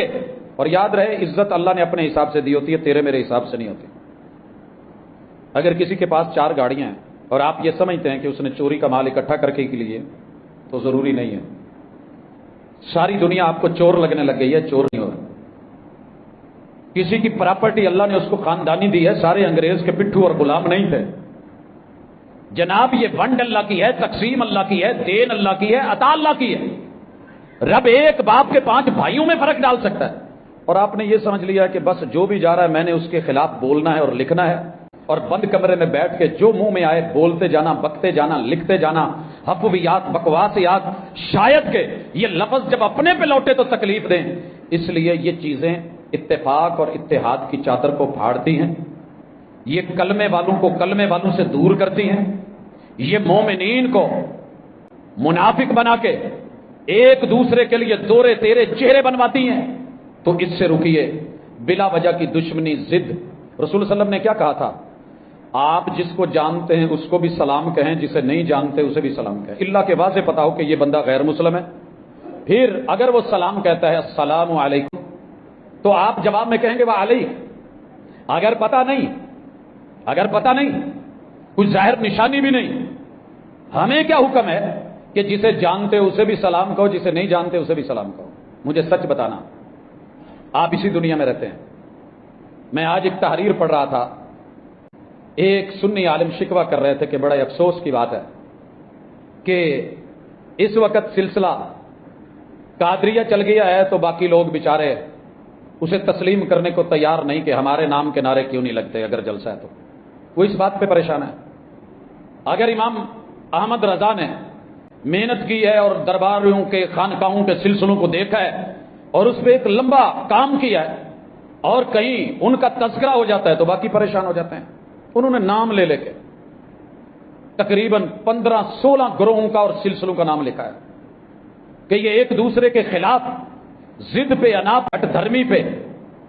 اور یاد رہے عزت اللہ نے اپنے حساب سے دی ہوتی ہے، تیرے میرے حساب سے نہیں ہوتی۔ اگر کسی کے پاس 4 گاڑیاں ہیں اور آپ یہ سمجھتے ہیں کہ اس نے چوری کا مال اکٹھا کر کے لیے، تو ضروری نہیں ہے۔ ساری دنیا آپ کو چور لگنے لگ گئی ہے، چور نہیں ہو رہا۔ کسی کی پراپرٹی اللہ نے اس کو خاندانی دی ہے، سارے انگریز کے پٹھو اور غلام نہیں تھے جناب۔ یہ ونڈ اللہ کی ہے، تقسیم اللہ کی ہے، دین اللہ کی ہے، عطا اللہ کی ہے۔ رب ایک باپ کے 5 بھائیوں میں فرق ڈال سکتا ہے، اور آپ نے یہ سمجھ لیا کہ بس جو بھی جا رہا ہے میں نے اس کے خلاف بولنا ہے اور لکھنا ہے، اور بند کمرے میں بیٹھ کے جو منہ میں آئے بولتے جانا، بکتے جانا، لکھتے جانا، حفویات، بکواسیات، شاید کہ یہ لفظ جب اپنے پہ لوٹے تو تکلیف دیں۔ اس لیے یہ چیزیں اتفاق اور اتحاد کی چادر کو پھاڑتی ہیں، یہ کلمے والوں کو کلمے والوں سے دور کرتی ہیں، یہ مومنین کو منافق بنا کے ایک دوسرے کے لیے دورے تیرے چہرے بنواتی ہیں۔ تو اس سے رکیے، بلا وجہ کی دشمنی، ضد۔ رسول صلی اللہ علیہ وسلم نے کیا کہا تھا؟ آپ جس کو جانتے ہیں اس کو بھی سلام کہیں، جسے نہیں جانتے اسے بھی سلام کہیں، اللہ کے واضح پتا ہو کہ یہ بندہ غیر مسلم ہے۔ پھر اگر وہ سلام کہتا ہے السلام علیکم، تو آپ جواب میں کہیں گے وعلیک۔ اگر پتہ نہیں کوئی ظاہر نشانی بھی نہیں، ہمیں کیا حکم ہے کہ جسے جانتے اسے بھی سلام کہو، جسے نہیں جانتے اسے بھی سلام کہو۔ مجھے سچ بتانا، آپ اسی دنیا میں رہتے ہیں. میں آج ایک تحریر پڑھ رہا تھا، ایک سنی عالم شکوہ کر رہے تھے کہ بڑے افسوس کی بات ہے کہ اس وقت سلسلہ قادریہ چل گیا ہے تو باقی لوگ بیچارے اسے تسلیم کرنے کو تیار نہیں کہ ہمارے نام کے نعرے کیوں نہیں لگتے اگر جلسہ ہے تو. وہ اس بات پہ پریشان ہے. اگر امام احمد رضا نے محنت کی ہے اور درباروں کے خانقاہوں کے سلسلوں کو دیکھا ہے اور اس پہ ایک لمبا کام کیا ہے اور کہیں ان کا تذکرہ ہو جاتا ہے تو باقی پریشان ہو جاتے ہیں. انہوں نے نام لے لے کے تقریباً 15-16 گروہوں کا اور سلسلوں کا نام لکھا ہے کہ یہ ایک دوسرے کے خلاف ضد پہ، اناپ ہٹ دھرمی پہ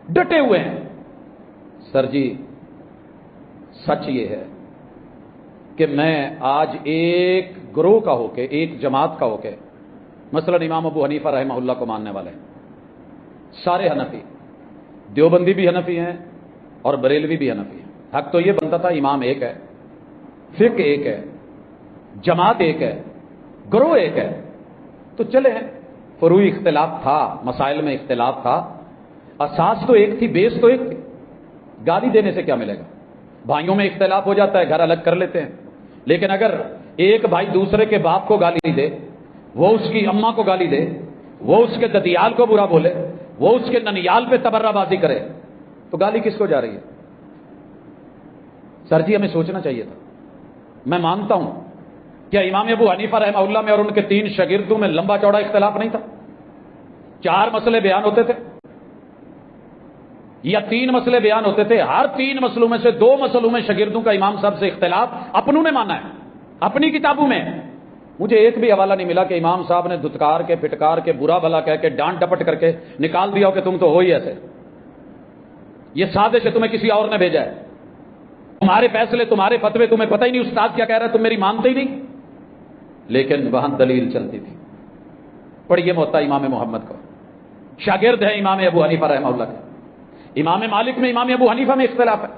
ڈٹے ہوئے ہیں. سر جی سچ یہ ہے کہ میں آج ایک گروہ کا ہو کے، ایک جماعت کا ہو کے، مثلا امام ابو حنیفہ رحمہ اللہ کو ماننے والے سارے حنفی، دیوبندی بھی حنفی ہیں اور بریلوی بھی حنفی ہیں. حق تو یہ بنتا تھا امام ایک ہے، فقہ ایک ہے، جماعت ایک ہے، گروہ ایک ہے تو چلے ہیں. فروعی اختلاف تھا، مسائل میں اختلاف تھا، اساس تو ایک تھی، بیس تو ایک تھی. گالی دینے سے کیا ملے گا؟ بھائیوں میں اختلاف ہو جاتا ہے، گھر الگ کر لیتے ہیں، لیکن اگر ایک بھائی دوسرے کے باپ کو گالی دے، وہ اس کی اماں کو گالی دے، وہ اس کے ددیال کو برا بولے، وہ اس کے ننیال پہ تبرہ بازی کرے تو گالی کس کو جا رہی ہے؟ سر جی ہمیں سوچنا چاہیے تھا. میں مانتا ہوں کیا امام ابو حنیفہ رحمہ اللہ میں اور ان کے 3 شاگردوں میں لمبا چوڑا اختلاف نہیں تھا؟ 4 مسئلے بیان ہوتے تھے یا 3 مسئلے بیان ہوتے تھے. ہر 3 مسئلوں میں سے 2 مسئلوں میں شاگردوں کا امام صاحب سے اختلاف اپنوں نے مانا ہے، اپنی کتابوں میں. مجھے ایک بھی حوالہ نہیں ملا کہ امام صاحب نے دھتکار کے، پھٹکار کے، برا بھلا کہہ کے، ڈانٹ ڈپٹ کر کے نکال دیا ہو کہ تم تو ہو ہی ایسے. یہ سازش ہے، تمہیں کسی اور نے بھیجا ہے. تمہارے فیصلے، تمہارے فتوے، تمہیں پتہ ہی نہیں استاد کیا کہہ رہا ہے، تم میری مانتے ہی نہیں. لیکن وہاں دلیل چلتی تھی. پڑھیے موطا امام محمد کو، شاگرد ہے امام ابو حنیفہ رحمہ اللہ کے. امام مالک میں، امام ابو حنیفہ میں اختلاف ہے.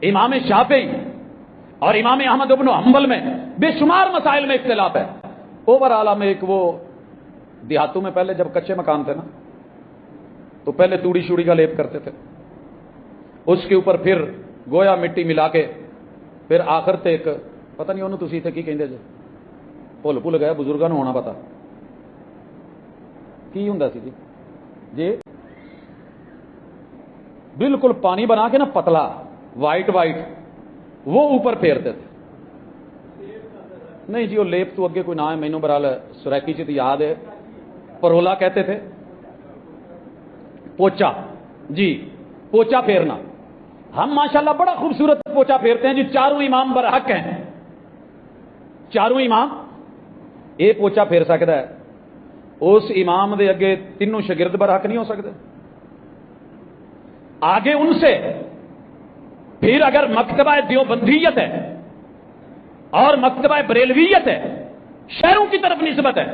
امام شافعی اور امام احمد بن حنبل میں بے شمار مسائل میں اختلاف ہے. اوور آل میں ایک وہ دیہاتوں میں پہلے جب کچے مکان تھے نا تو پہلے توڑی شوڑی کا لیپ کرتے تھے، اس کے اوپر پھر گویا مٹی ملا کے پھر آخر تے ایک پتہ نہیں انہوں تسی تے کی کہندے جے، بھول گیا بزرگاں نوں ہونا پتا کی ہوندا سی جی بالکل پانی بنا کے نا پتلا وائٹ وہ اوپر پھیرتے تھے. نہیں جی وہ لیپ تو اگے کوئی نہ ہے، مینوں برال سریکی چ یاد ہے، پرولا کہتے تھے. پوچا جی، پوچا پھیرنا. ہم ماشاءاللہ بڑا خوبصورت پوچا پھیرتے ہیں جی. 4 امام برحق ہیں، 4 امام یہ پوچا پھیر سکتا ہے. اس امام دے اگے 3 شاگرد برحق نہیں ہو سکتے. آگے ان سے پھر اگر مکتبہ دیوبندیت ہے اور مکتبہ بریلویت ہے، شہروں کی طرف نسبت ہے،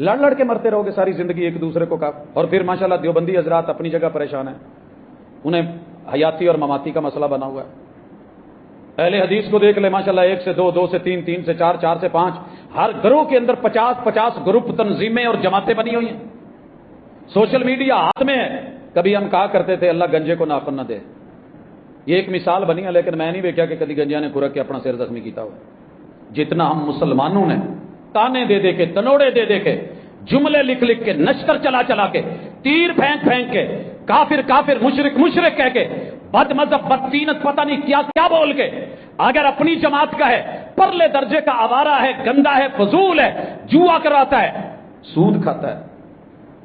لڑ کے مرتے رہو گے ساری زندگی ایک دوسرے کو کا. اور پھر ماشاءاللہ دیوبندی حضرات اپنی جگہ پریشان ہیں، انہیں حیاتی اور مماتی کا مسئلہ بنا ہوا ہے. اہل حدیث کو دیکھ لے ماشاءاللہ 1 سے 2، 2 سے 3، 3 سے 4، 4 سے 5، ہر گروہ کے اندر 50 گروپ، تنظیمیں اور جماعتیں بنی ہوئی ہیں. سوشل میڈیا ہاتھ میں ہے. کبھی ہم کہا کرتے تھے اللہ گنجے کو ناخن نہ دے، یہ ایک مثال بنی ہے، لیکن میں نہیں دیکھا کہ کبھی گنجیا نے کھرک کے اپنا سر زخمی کیتا ہوا. جتنا ہم مسلمانوں نے تانے دے دے کے، تنوڑے دے دے کے، جملے لکھ کے، نشتر چلا کے، تیر پھینک کے، کافر مشرک کہہ کے، بد مذہب بدتینت پتہ نہیں کیا بول کے، اگر اپنی جماعت کا ہے پرلے درجے کا آوارہ ہے، گندا ہے، فضول ہے، جوا کراتا ہے، سود کھاتا ہے،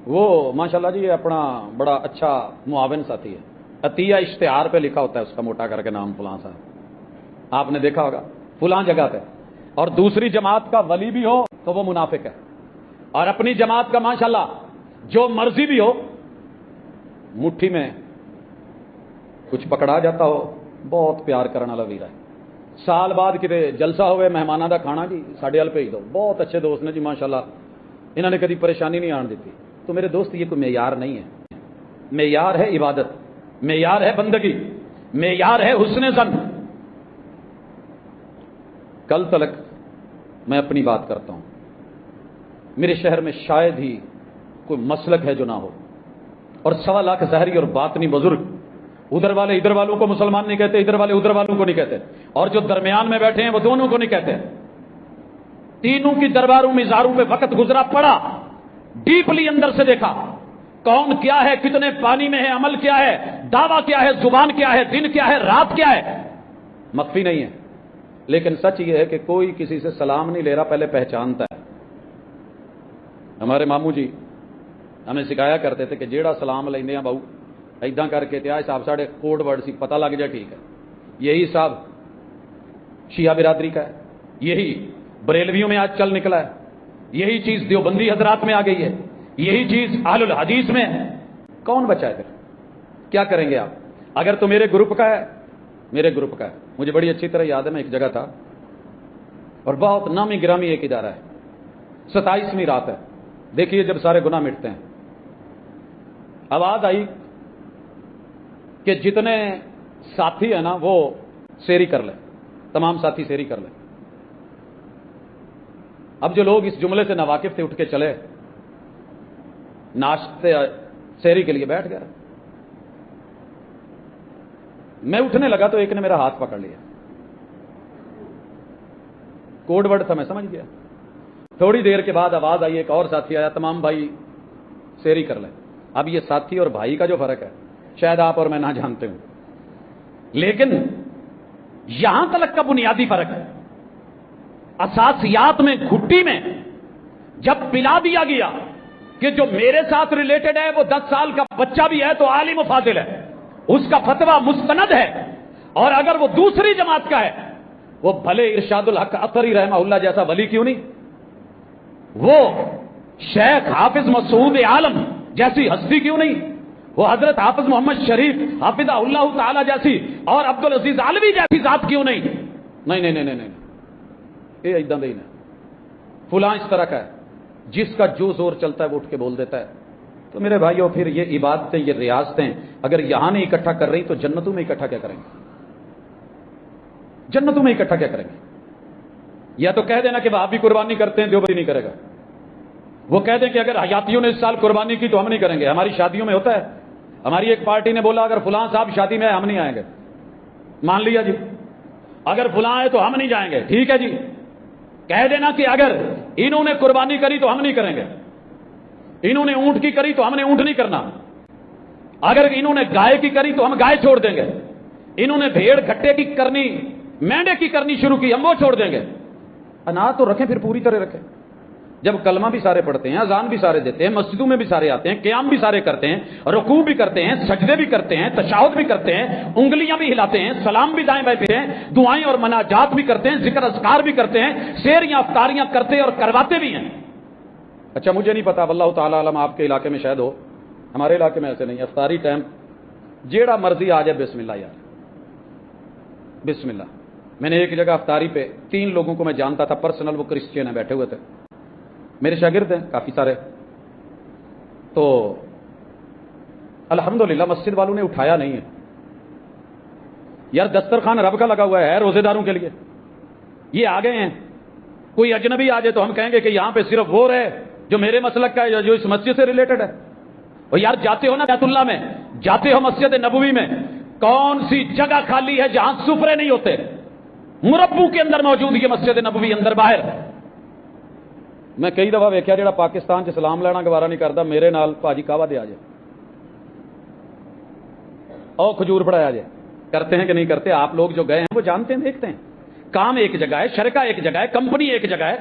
وہ ماشاءاللہ جی اپنا بڑا اچھا معاون ساتھی ہے. عطیہ اشتہار پہ لکھا ہوتا ہے اس کا موٹا کر کے نام فلاں صاحب، آپ نے دیکھا ہوگا فلاں جگہ پہ. اور دوسری جماعت کا ولی بھی ہو تو وہ منافق ہے، اور اپنی جماعت کا ماشاءاللہ جو مرضی بھی ہو، مٹھی میں کچھ پکڑا جاتا ہو، بہت پیار کرنے والا ویرا ہے. سال بعد کتے جلسہ ہوئے مہمانوں کا کھانا جی ساڈے ال بھیج دو، بہت اچھے دوست نے جی ماشاءاللہ، انہوں نے کبھی پریشانی نہیں آن دیتی. تو میرے دوست یہ کوئی معیار نہیں ہے. معیار ہے عبادت، معیار ہے بندگی، معیار ہے حسن ظن. کل تلک میں اپنی بات کرتا ہوں، میرے شہر میں شاید ہی کوئی مسلک ہے جو نہ ہو. اور 1.25 لاکھ ظاہری اور باطنی بزرگ، ادھر والے ادھر والوں کو مسلمان نہیں کہتے، ادھر والے ادھر والوں کو نہیں کہتے، اور جو درمیان میں بیٹھے ہیں وہ دونوں کو نہیں کہتے. تینوں کی درباروں میں اظہاروں پہ وقت گزرا، پڑا، ڈیپلی اندر سے دیکھا کون کیا ہے، کتنے پانی میں ہے، عمل کیا ہے، دعویٰ کیا ہے، زبان کیا ہے، دن کیا ہے، رات کیا ہے. مخفی نہیں ہے. لیکن سچ یہ ہے کہ کوئی کسی سے سلام نہیں لے رہا، پہلے پہچانتا ہے. ہمارے ماموں جی ہمیں سکھایا کرتے تھے کہ جیڑا سلام لیندے ہیں بہو ایداں کر کے تیا صاحب ساڑے کوڈ ورڈ سی پتہ لگ جائے ٹھیک ہے. یہی صاحب شیعہ برادری کا ہے، یہی بریلویوں میں آج چل نکلا ہے، یہی چیز دیوبندی حضرات میں آ گئی ہے، یہی چیز اہل الحدیث میں ہے. کون بچا ہے پھر؟ کیا کریں گے آپ؟ اگر تو میرے گروپ کا ہے، میرے گروپ کا ہے. مجھے بڑی اچھی طرح یاد ہے، میں ایک جگہ تھا اور بہت نامی گرامی ایک ادارہ ہے، 27ویں رات ہے. دیکھیے جب سارے گناہ مٹتے ہیں، آواز آئی کہ جتنے ساتھی ہیں نا وہ سیری کر لیں، تمام ساتھی سیری کر لیں. اب جو لوگ اس جملے سے ناواقف تھے اٹھ کے چلے، ناشتے سیری کے لیے بیٹھ گیا. میں اٹھنے لگا تو ایک نے میرا ہاتھ پکڑ لیا، کوڈ ورڈ تھا، میں سمجھ گیا. تھوڑی دیر کے بعد آواز آئی، ایک اور ساتھی آیا، تمام بھائی سیری کر لیں. اب یہ ساتھی اور بھائی کا جو فرق ہے شاید آپ اور میں نہ جانتے ہوں، لیکن یہاں تلک کا بنیادی فرق ہے. اساسیات میں، گھٹی میں جب پلا دیا گیا کہ جو میرے ساتھ ریلیٹڈ ہے وہ 10 سال کا بچہ بھی ہے تو عالم و فاضل ہے، اس کا فتویٰ مستند ہے، اور اگر وہ دوسری جماعت کا ہے وہ بھلے ارشاد الحق اثری رحمہ اللہ جیسا ولی کیوں نہیں، وہ شیخ حافظ مسعود عالم جیسی ہستی کیوں نہیں، وہ حضرت حافظ محمد شریف حافظہ اللہ تعالی جیسی اور عبدالعزیز عالوی جیسی ذات کیوں نہیں. نہیں نہیں نہیں نہیں نہیں، یہ ایداں دے نہیں. فلاں اس طرح کا ہے، جس کا جو زور چلتا ہے وہ اٹھ کے بول دیتا ہے. تو میرے بھائیوں پھر یہ عبادتیں، یہ ریاستیں اگر یہاں نہیں اکٹھا کر رہی تو جنتوں میں اکٹھا کیا کریں گے؟ جنتوں میں اکٹھا کیا کریں گے؟ یا تو کہہ دینا کہ آپ بھی قربانی کرتے ہیں، دیوبندی نہیں کرے گا. وہ کہہ دیں کہ اگر حیاتیوں نے اس سال قربانی کی تو ہم نہیں کریں گے. ہماری شادیوں میں ہوتا ہے، ہماری ایک پارٹی نے بولا اگر فلاں صاحب شادی میں آئے ہم نہیں آئیں گے. مان لیا جی، اگر فلاں آئے تو ہم نہیں جائیں گے. ٹھیک ہے جی. کہہ دینا کہ اگر انہوں نے قربانی کری تو ہم نہیں کریں گے، انہوں نے اونٹ کی کری تو ہم نے اونٹ نہیں کرنا، اگر انہوں نے گائے کی کری تو ہم گائے چھوڑ دیں گے، انہوں نے بھیڑ گھٹے کی کرنی، مینڈے کی کرنی شروع کی ہم وہ چھوڑ دیں گے. اناج تو رکھیں، پھر پوری طرح رکھیں. جب کلمہ بھی سارے پڑھتے ہیں، اذان بھی سارے دیتے ہیں، مسجدوں میں بھی سارے آتے ہیں، قیام بھی سارے کرتے ہیں، رکوع بھی کرتے ہیں، سجدے بھی کرتے ہیں، تشہد بھی کرتے ہیں، انگلیاں بھی ہلاتے ہیں، سلام بھی دائیں بائیں پھرتے ہیں، دعائیں اور مناجات بھی کرتے ہیں، ذکر اذکار بھی کرتے ہیں، سیریاں افطاریاں کرتے اور کرواتے بھی ہیں. اچھا مجھے نہیں پتا، واللہ تعالی عالم آپ کے علاقے میں شاید ہو، ہمارے علاقے میں ایسے نہیں. افطاری ٹائم جیڑا مرضی آ جائے بسم اللہ یار، بسم اللہ. میں نے ایک جگہ افطاری پہ 3 لوگوں کو میں جانتا تھا پرسنل، وہ کرسچین ہیں، بیٹھے ہوئے تھے، میرے شاگرد ہیں کافی سارے. تو الحمدللہ مسجد والوں نے اٹھایا نہیں ہے. یار دسترخوان رب کا لگا ہوا ہے روزے داروں کے لیے، یہ آ گئے ہیں. کوئی اجنبی آ جائے تو ہم کہیں گے کہ یہاں پہ صرف وہ رہے جو میرے مسلک کا ہے، جو اس مسجد سے ریلیٹڈ ہے. اور یار جاتے ہو نا بیت اللہ میں، جاتے ہو مسجد نبوی میں، کون سی جگہ خالی ہے جہاں سفرے نہیں ہوتے؟ مربو کے اندر موجود یہ مسجد نبوی، اندر باہر. میں کئی دفعہ ویکیا جڑا پاکستان سے سلام لینا گوارا نہیں کرتا، میرے نال پاجی کعوہ دے آ جائے، او کھجور پڑایا جائے. کرتے ہیں کہ نہیں کرتے؟ آپ لوگ جو گئے ہیں وہ جانتے ہیں، دیکھتے ہیں. کام ایک جگہ ہے، شرکہ ایک جگہ ہے، کمپنی ایک جگہ ہے،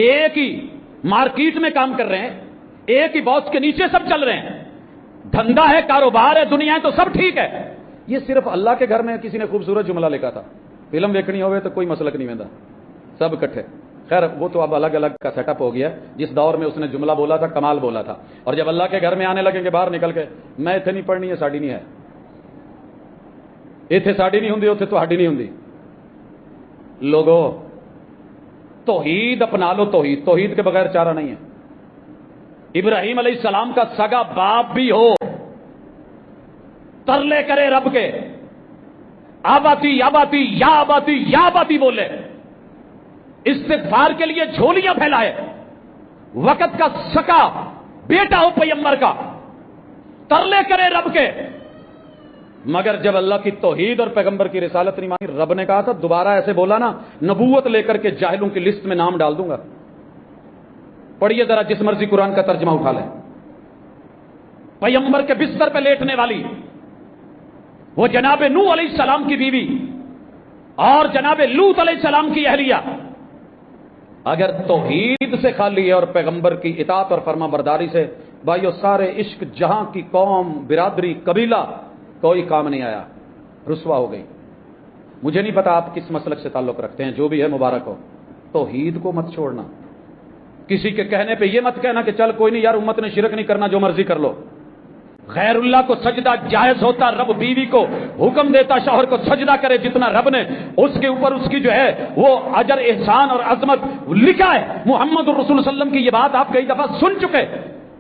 ایک ہی مارکیٹ میں کام کر رہے ہیں، ایک ہی باس کے نیچے سب چل رہے ہیں، دھندا ہے، کاروبار ہے، دنیا ہے، تو سب ٹھیک ہے. یہ صرف اللہ کے گھر میں کسی نے خوبصورت جملہ لکھا تھا، فلم دیکھنی ہوئے تو کوئی مسلک نہیں ویندا، سب اکٹھے. خیر وہ تو اب الگ الگ کا سیٹ اپ ہو گیا. جس دور میں اس نے جملہ بولا تھا کمال بولا تھا، اور جب اللہ کے گھر میں آنے لگیں گے باہر نکل کے میں اتنے نہیں پڑھنی ہے، ساڑی نہیں ہے، اتنے ساڑی نہیں ہوں، اتنے تہاڈی نہیں ہوں. لوگو توحید اپنا لو، توحید، توحید کے بغیر چارہ نہیں ہے. ابراہیم علیہ السلام کا سگا باپ بھی ہو، ترلے کرے رب کے، آباتی آباتی یا آباتی یا آباتی بولے، استغفار کے لیے جھولیاں پھیلائے، وقت کا سکا بیٹا ہو پیغمبر کا، ترلے کرے رب کے، مگر جب اللہ کی توحید اور پیغمبر کی رسالت نہیں مانی، رب نے کہا تھا دوبارہ ایسے بولا نا نبوت لے کر کے جاہلوں کی لسٹ میں نام ڈال دوں گا۔ پڑھیے ذرا جس مرضی قرآن کا ترجمہ اٹھا لیں، پیغمبر کے بستر پہ لیٹنے والی وہ جناب نوح علیہ السلام کی بیوی اور جناب لوط علیہ السلام کی اہلیہ اگر توحید سے خالی ہے اور پیغمبر کی اطاعت اور فرما برداری سے، بھائیو سارے عشق جہاں کی قوم، برادری، قبیلہ، کوئی کام نہیں آیا، رسوا ہو گئی۔ مجھے نہیں پتا آپ کس مسلک سے تعلق رکھتے ہیں، جو بھی ہے مبارک ہو، توحید کو مت چھوڑنا۔ کسی کے کہنے پہ یہ مت کہنا کہ چل کوئی نہیں یار امت نے شرک نہیں کرنا، جو مرضی کر لو۔ غیر اللہ کو سجدہ جائز ہوتا، رب بیوی کو حکم دیتا شوہر کو سجدہ کرے جتنا رب نے اس کے اوپر اس کی جو ہے وہ اجر احسان اور عظمت لکھا ہے۔ محمد رسول اللہ صلی اللہ علیہ وسلم کی یہ بات آپ کئی دفعہ سن چکے،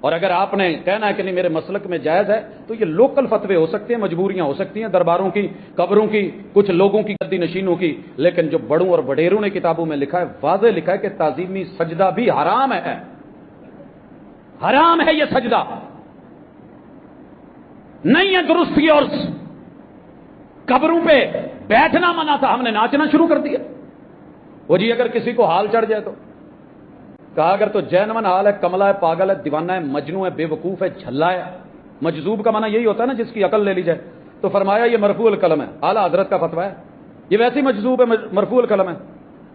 اور اگر آپ نے کہنا ہے کہ نہیں میرے مسلک میں جائز ہے تو یہ لوکل فتوے ہو سکتے ہیں، مجبوریاں ہو سکتی ہیں، درباروں کی، قبروں کی، کچھ لوگوں کی گدی نشینوں کی، لیکن جو بڑوں اور وڈیروں نے کتابوں میں لکھا ہے، واضح لکھا ہے کہ تعظیمی سجدہ بھی حرام ہے، حرام ہے یہ سجدہ، نہیں ہے درست۔ اور قبروں پہ بیٹھنا منع تھا، ہم نے ناچنا شروع کر دیا۔ وہ جی اگر کسی کو حال چڑھ جائے تو کہا اگر تو جینون حال ہے، کملا ہے، پاگل ہے، دیوانہ ہے، مجنون ہے، بے وقوف ہے، جھلا ہے۔ مجذوب کا معنی یہی ہوتا ہے نا جس کی عقل لے لی جائے، تو فرمایا یہ مرفوع القلم ہے، اعلیٰ حضرت کا فتویٰ ہے، یہ ویسے مجذوب ہے، مرفوع القلم ہے،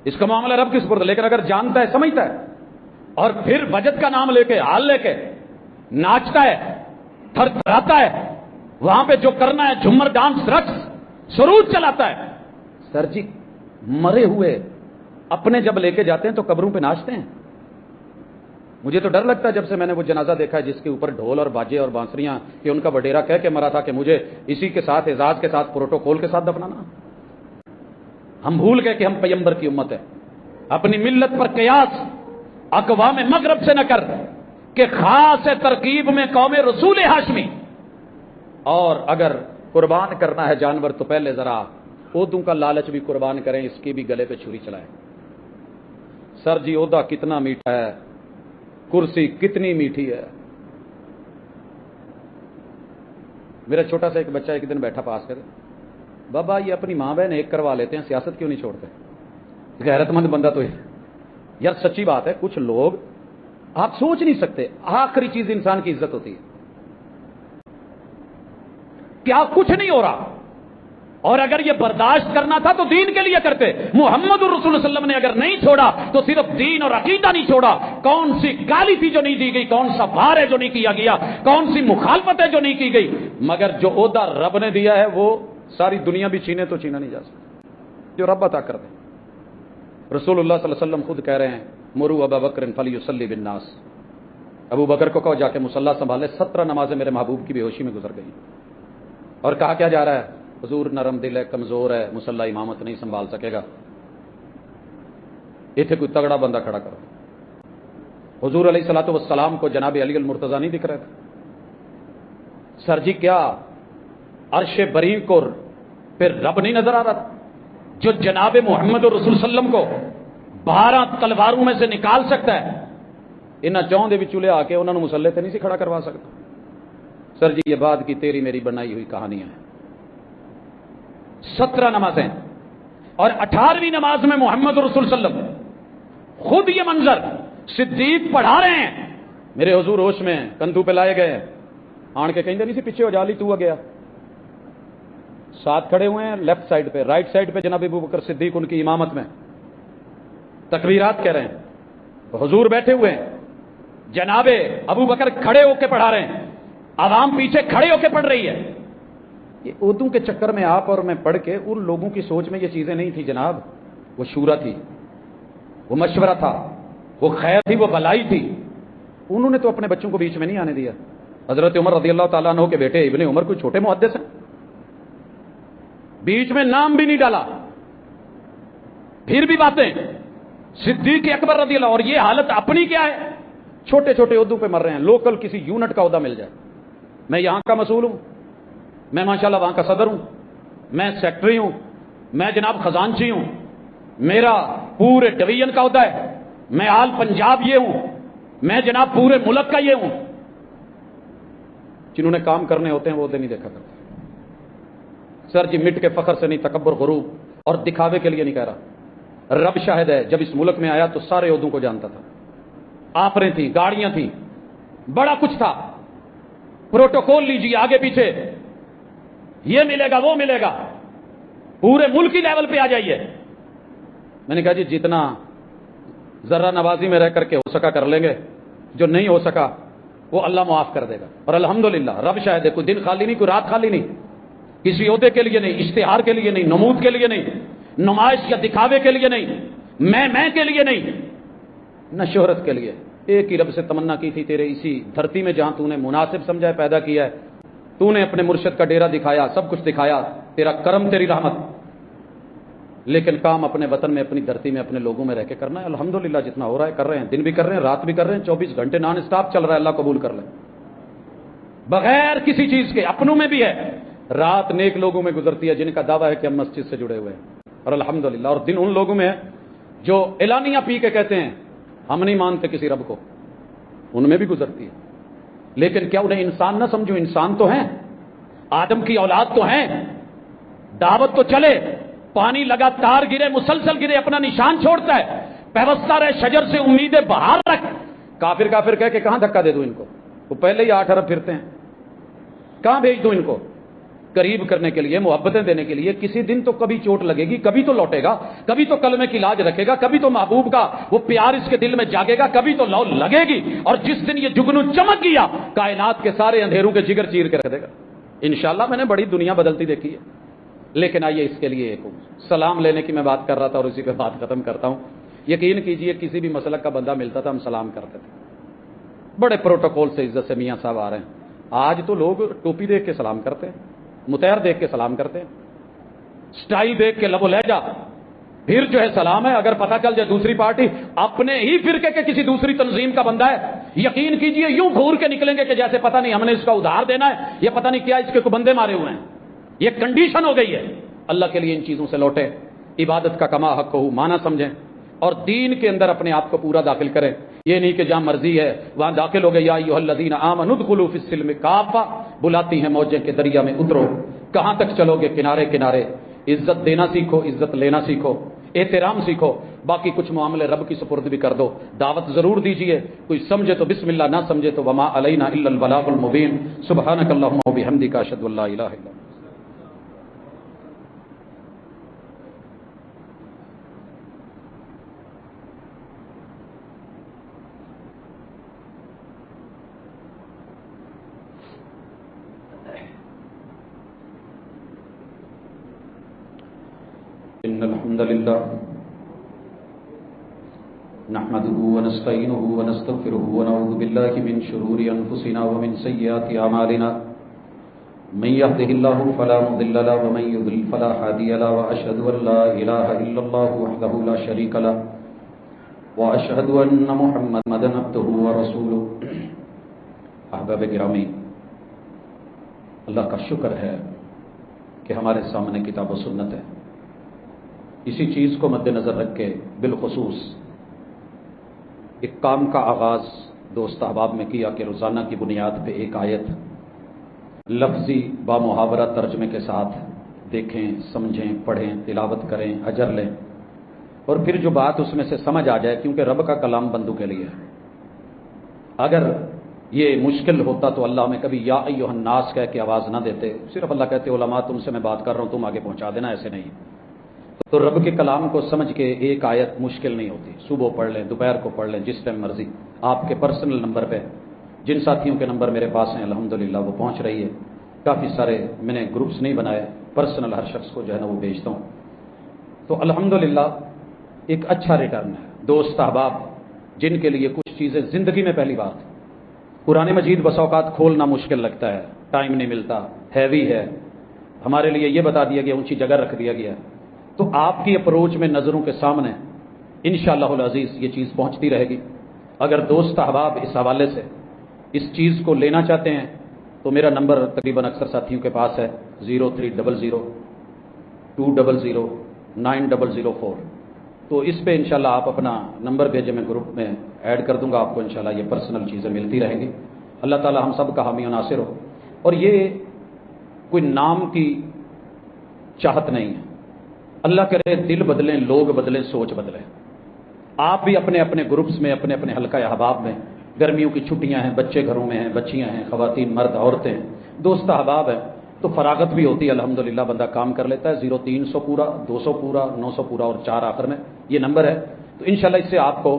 اس کا معاملہ رب کی سپرد۔ لیکن اگر جانتا ہے، سمجھتا ہے، اور پھر وجد کا نام لے کے، حال لے کے ناچتا ہے، تھر تھراتا ہے، وہاں پہ جو کرنا ہے جھمر، ڈانس، رقص، سرود چلاتا ہے، سر جی مرے ہوئے اپنے جب لے کے جاتے ہیں تو قبروں پہ ناچتے ہیں۔ مجھے تو ڈر لگتا ہے جب سے میں نے وہ جنازہ دیکھا ہے جس کے اوپر ڈھول اور باجے اور بانسریاں، کہ ان کا وڈیرا کہہ کے مرا تھا کہ مجھے اسی کے ساتھ، اعزاز کے ساتھ، پروٹوکول کے ساتھ دفنانا۔ ہم بھول گئے کہ ہم پیغمبر کی امت ہے۔ اپنی ملت پر قیاس اقوام مغرب سے نہ کر کہ خاص ترکیب میں قوم رسول ہاشمی، اور اگر قربان کرنا ہے جانور تو پہلے ذرا عہدوں کا لالچ بھی قربان کریں، اس کی بھی گلے پہ چھری چلائیں۔ سر جی عہدہ کتنا میٹھا ہے، کرسی کتنی میٹھی ہے۔ میرا چھوٹا سا ایک بچہ ایک دن بیٹھا پاس کر، بابا یہ اپنی ماں بہن ایک کروا لیتے ہیں، سیاست کیوں نہیں چھوڑتے؟ غیرت مند بندہ تو یار سچی بات ہے، کچھ لوگ آپ سوچ نہیں سکتے، آخری چیز انسان کی عزت ہوتی ہے، کیا کچھ نہیں ہو رہا، اور اگر یہ برداشت کرنا تھا تو دین کے لیے کرتے۔ محمد الرسول صلی اللہ علیہ وسلم نے اگر نہیں چھوڑا تو صرف دین اور عقیدہ نہیں چھوڑا، کون سی گالی تھی جو نہیں دی گئی، کون سا بار ہے جو نہیں کیا گیا، کون سی مخالفت ہے جو نہیں کی گئی، مگر جو عہدہ رب نے دیا ہے وہ ساری دنیا بھی چھینے تو چھینا نہیں جا سکتا، جو رب عطا کر دے۔ رسول اللہ صلی اللہ علیہ وسلم خود کہہ رہے ہیں مروا ابا بکر فلیصلی بالناس، ابو بکر کو کہو جا کے مصلی سنبھالے، 17 نمازیں میرے محبوب کی بے ہوشی میں گزر گئی، اور کہا کیا جا رہا ہے، حضور نرم دل ہے، کمزور ہے، مصلی امامت نہیں سنبھال سکے گا، اتنے کوئی تگڑا بندہ کھڑا کرو۔ حضور علیہ الصلوۃ والسلام کو جناب علی المرتضیٰ نہیں دکھ رہے تھے؟ سر جی کیا عرش بری کو پھر رب نہیں نظر آ رہا تھا جو جناب محمد رسول صلی اللہ علیہ وسلم کو 12 تلواروں میں سے نکال سکتا ہے؟ انہاں چون دے وچ لے آ کے انہاں نوں مصلی تے نہیں سی کھڑا کروا سکتا۔ سر جی یہ بات کی تیری میری بنائی ہوئی کہانیاں ہیں۔ 17 نمازیں اور 18ویں نماز میں محمد رسول صلی اللہ علیہ وسلم خود یہ منظر صدیق پڑھا رہے ہیں، میرے حضور ہوش میں کندھو پہ لائے گئے، آن کے کہیں نہیں سی پیچھے ہو جا لی تو آ گیا، ساتھ کھڑے ہوئے ہیں لیفٹ سائڈ پہ، رائٹ سائڈ پہ جناب ابو بکر صدیق ان کی امامت میں تکبیرات کہہ رہے ہیں، حضور بیٹھے ہوئے ہیں، جناب ابو بکر کھڑے ہو کے پڑھا رہے ہیں، عوام پیچھے کھڑے ہو کے پڑھ رہی ہے۔ یہ اردو کے چکر میں آپ اور میں پڑھ کے ان لوگوں کی سوچ میں یہ چیزیں نہیں تھی جناب، وہ شورا تھی، وہ مشورہ تھا، وہ خیر تھی، وہ بلائی تھی، انہوں نے تو اپنے بچوں کو بیچ میں نہیں آنے دیا۔ حضرت عمر رضی اللہ تعالیٰ عنہ کے بیٹے ابن عمر کوئی چھوٹے محدث ہیں؟ بیچ میں نام بھی نہیں ڈالا، پھر بھی باتیں صدیق اکبر رضی اللہ، اور یہ حالت اپنی کیا ہے، چھوٹے چھوٹے عہدوں پہ مر رہے ہیں، لوکل کسی یونٹ کا عہدہ مل جائے، میں یہاں کا مسئول ہوں، میں ماشاءاللہ وہاں کا صدر ہوں، میں سیکٹری ہوں، میں جناب خزانچی ہوں، میرا پورے ڈویژن کا عہدہ ہے، میں آل پنجاب یہ ہوں، میں جناب پورے ملک کا یہ ہوں، جنہوں نے کام کرنے ہوتے ہیں وہ عہدے نہیں دیکھا کرتے. سر جی مٹ کے فخر سے نہیں، تکبر غرور اور دکھاوے کے لیے نہیں کہہ رہا. رب شاہد ہے، جب اس ملک میں آیا تو سارے عہدوں کو جانتا تھا. آفریں تھیں، گاڑیاں تھیں، بڑا کچھ تھا. پروٹوکول لیجیے آگے پیچھے، یہ ملے گا وہ ملے گا، پورے ملک کی لیول پہ آ جائیے. میں نے کہا جی جتنا ذرہ نوازی میں رہ کر کے ہو سکا کر لیں گے، جو نہیں ہو سکا وہ اللہ معاف کر دے گا. اور الحمدللہ رب شاہد ہے، کوئی دن خالی نہیں، کوئی رات خالی نہیں، کسی عہدے کے لیے نہیں، اشتہار کے لیے نہیں، نمود کے لیے نہیں، نمائش یا دکھاوے کے لیے نہیں، میں کے لیے نہیں، نہ شہرت کے لیے. ایک ہی رب سے تمنا کی تھی، تیرے اسی دھرتی میں جہاں تو نے مناسب سمجھا ہے پیدا کیا ہے، تو نے اپنے مرشد کا ڈیرا دکھایا، سب کچھ دکھایا، تیرا کرم تیری رحمت. لیکن کام اپنے وطن میں، اپنی دھرتی میں، اپنے لوگوں میں رہ کے کرنا ہے. الحمدللہ جتنا ہو رہا ہے کر رہے ہیں، دن بھی کر رہے ہیں، رات بھی کر رہے ہیں، 24 گھنٹے نان اسٹاپ چل رہا ہے. اللہ قبول کر لیں بغیر کسی چیز کے. اپنوں میں بھی ہے، رات نیک لوگوں میں گزرتی ہے جن کا دعویٰ ہے کہ ہم مسجد سے جڑے ہوئے ہیں، اور الحمدللہ. اور دن ان لوگوں میں ہے جو اعلانیہ پی کے کہتے ہیں ہم نہیں مانتے کسی رب کو، ان میں بھی گزرتی ہے. لیکن کیا انہیں انسان نہ سمجھو؟ انسان تو ہیں، آدم کی اولاد تو ہیں. دعوت تو چلے، پانی لگاتار گرے، مسلسل گرے، اپنا نشان چھوڑتا ہے. پیوستہ رہے شجر سے، امیدیں بہار رکھ. کافر کافر کہہ کے کہاں دھکا دے دوں ان کو؟ وہ پہلے ہی 8 ارب پھرتے ہیں، کہاں بھیج دوں ان کو؟ قریب کرنے کے لیے، محبتیں دینے کے لیے. کسی دن تو کبھی چوٹ لگے گی، کبھی تو لوٹے گا، کبھی تو کلمے کی لاج رکھے گا، کبھی تو محبوب کا وہ پیار اس کے دل میں جاگے گا، کبھی تو لو لگے گی. اور جس دن یہ جگنو چمک گیا، کائنات کے سارے اندھیروں کے جگر چیر کے رکھ دے گا انشاءاللہ. میں نے بڑی دنیا بدلتی دیکھی ہے. لیکن آئیے اس کے لیے ایک سلام لینے کی میں بات کر رہا تھا اور اسی پہ بات ختم کرتا ہوں. یقین کیجئے کسی بھی مسلک کا بندہ ملتا تھا ہم سلام کرتے تھے، بڑے پروٹوکول سے عزت سے. میاں صاحب آ رہے ہیں. آج تو لوگ ٹوپی دیکھ کے سلام کرتے ہیں، متحر دیکھ کے سلام کرتے ہیں، سٹائل دیکھ کے لب و لہجہ، پھر جو ہے سلام ہے. اگر پتہ چل جائے دوسری پارٹی اپنے ہی فرقے کے کسی دوسری تنظیم کا بندہ ہے، یقین کیجئے یوں گھور کے نکلیں گے کہ جیسے پتہ نہیں ہم نے اس کا ادھار دینا ہے، یہ پتہ نہیں کیا اس کے کو بندے مارے ہوئے ہیں. یہ کنڈیشن ہو گئی ہے. اللہ کے لیے ان چیزوں سے لوٹیں، عبادت کا کما حق ہو معنی سمجھیں، اور دین کے اندر اپنے آپ کو پورا داخل کریں. یہ نہیں کہ جہاں مرضی ہے وہاں داخل ہو گئے. یا ایھا الذین آمنوا ادخلوا فی السلم کافہ، بلاتی ہیں موجیں کے دریا میں اترو. کہاں تک چلو گے؟ کنارے کنارے. عزت دینا سیکھو، عزت لینا سیکھو، احترام سیکھو. باقی کچھ معاملے رب کی سپرد بھی کر دو. دعوت ضرور دیجئے، کوئی سمجھے تو بسم اللہ، نہ سمجھے تو وما علینا الا البلاغ المبین. سبحانک اللہم وبحمدک، اشہد ان لا الہ الا انت. إن الحمد لله نحمده ونستعينه ونستغفره ونعوذ بالله من شرور أنفسنا ومن سيئات أعمالنا. من يهده الله فلا مضل له ومن يضلل فلا هادي له. وأشهد أن لا إله إلا الله وحده لا شريك له وأشهد أن محمدا عبده ورسوله. احباب گرامی، اللہ کا شکر ہے کہ ہمارے سامنے کتاب و سنت ہے. اسی چیز کو مد نظر رکھ کے بالخصوص ایک کام کا آغاز دوست احباب میں کیا کہ روزانہ کی بنیاد پہ ایک آیت لفظی با محاورہ ترجمے کے ساتھ دیکھیں، سمجھیں، پڑھیں، تلاوت کریں، اجر لیں، اور پھر جو بات اس میں سے سمجھ آ جائے، کیونکہ رب کا کلام بندوں کے لیے ہے. اگر یہ مشکل ہوتا تو اللہ میں کبھی یا ایھا الناس کہہ کے آواز نہ دیتے. صرف اللہ کہتے علماء تم سے میں بات کر رہا ہوں، تم آگے پہنچا دینا. ایسے نہیں. تو رب کے کلام کو سمجھ کے ایک آیت مشکل نہیں ہوتی. صبح پڑھ لیں، دوپہر کو پڑھ لیں، جس ٹائم مرضی. آپ کے پرسنل نمبر پہ جن ساتھیوں کے نمبر میرے پاس ہیں الحمدللہ وہ پہنچ رہی ہے. کافی سارے میں نے گروپس نہیں بنائے، پرسنل ہر شخص کو جو ہے نا وہ بھیجتا ہوں. تو الحمدللہ ایک اچھا ریٹرن ہے. دوست احباب جن کے لیے کچھ چیزیں زندگی میں پہلی بات، قرآن مجید بس اوقات کھولنا مشکل لگتا ہے، ٹائم نہیں ملتا، ہیوی ہے، ہمارے لیے یہ بتا دیا گیا، اونچی جگہ رکھ دیا گیا. تو آپ کی اپروچ میں نظروں کے سامنے انشاءاللہ العزیز یہ چیز پہنچتی رہے گی. اگر دوست احباب اس حوالے سے اس چیز کو لینا چاہتے ہیں تو میرا نمبر تقریباً اکثر ساتھیوں کے پاس ہے 0300200904. تو اس پہ انشاءاللہ آپ اپنا نمبر بھیجیں، میں گروپ میں ایڈ کر دوں گا آپ کو. انشاءاللہ یہ پرسنل چیزیں ملتی رہیں گی. اللہ تعالی ہم سب کا حامی و ناصر ہو. اور یہ کوئی نام کی چاہت نہیں ہے. اللہ کرے دل بدلیں، لوگ بدلیں، سوچ بدلیں. آپ بھی اپنے اپنے گروپس میں، اپنے اپنے حلقہ احباب میں، گرمیوں کی چھٹیاں ہیں، بچے گھروں میں ہیں، بچیاں ہیں، خواتین، مرد، عورتیں ہیں، دوست احباب ہیں، تو فراغت بھی ہوتی ہے. الحمدللہ بندہ کام کر لیتا ہے. 0300 پورا، 200 پورا، 900 پورا اور 4 آخر میں یہ نمبر ہے. تو انشاءاللہ اس سے آپ کو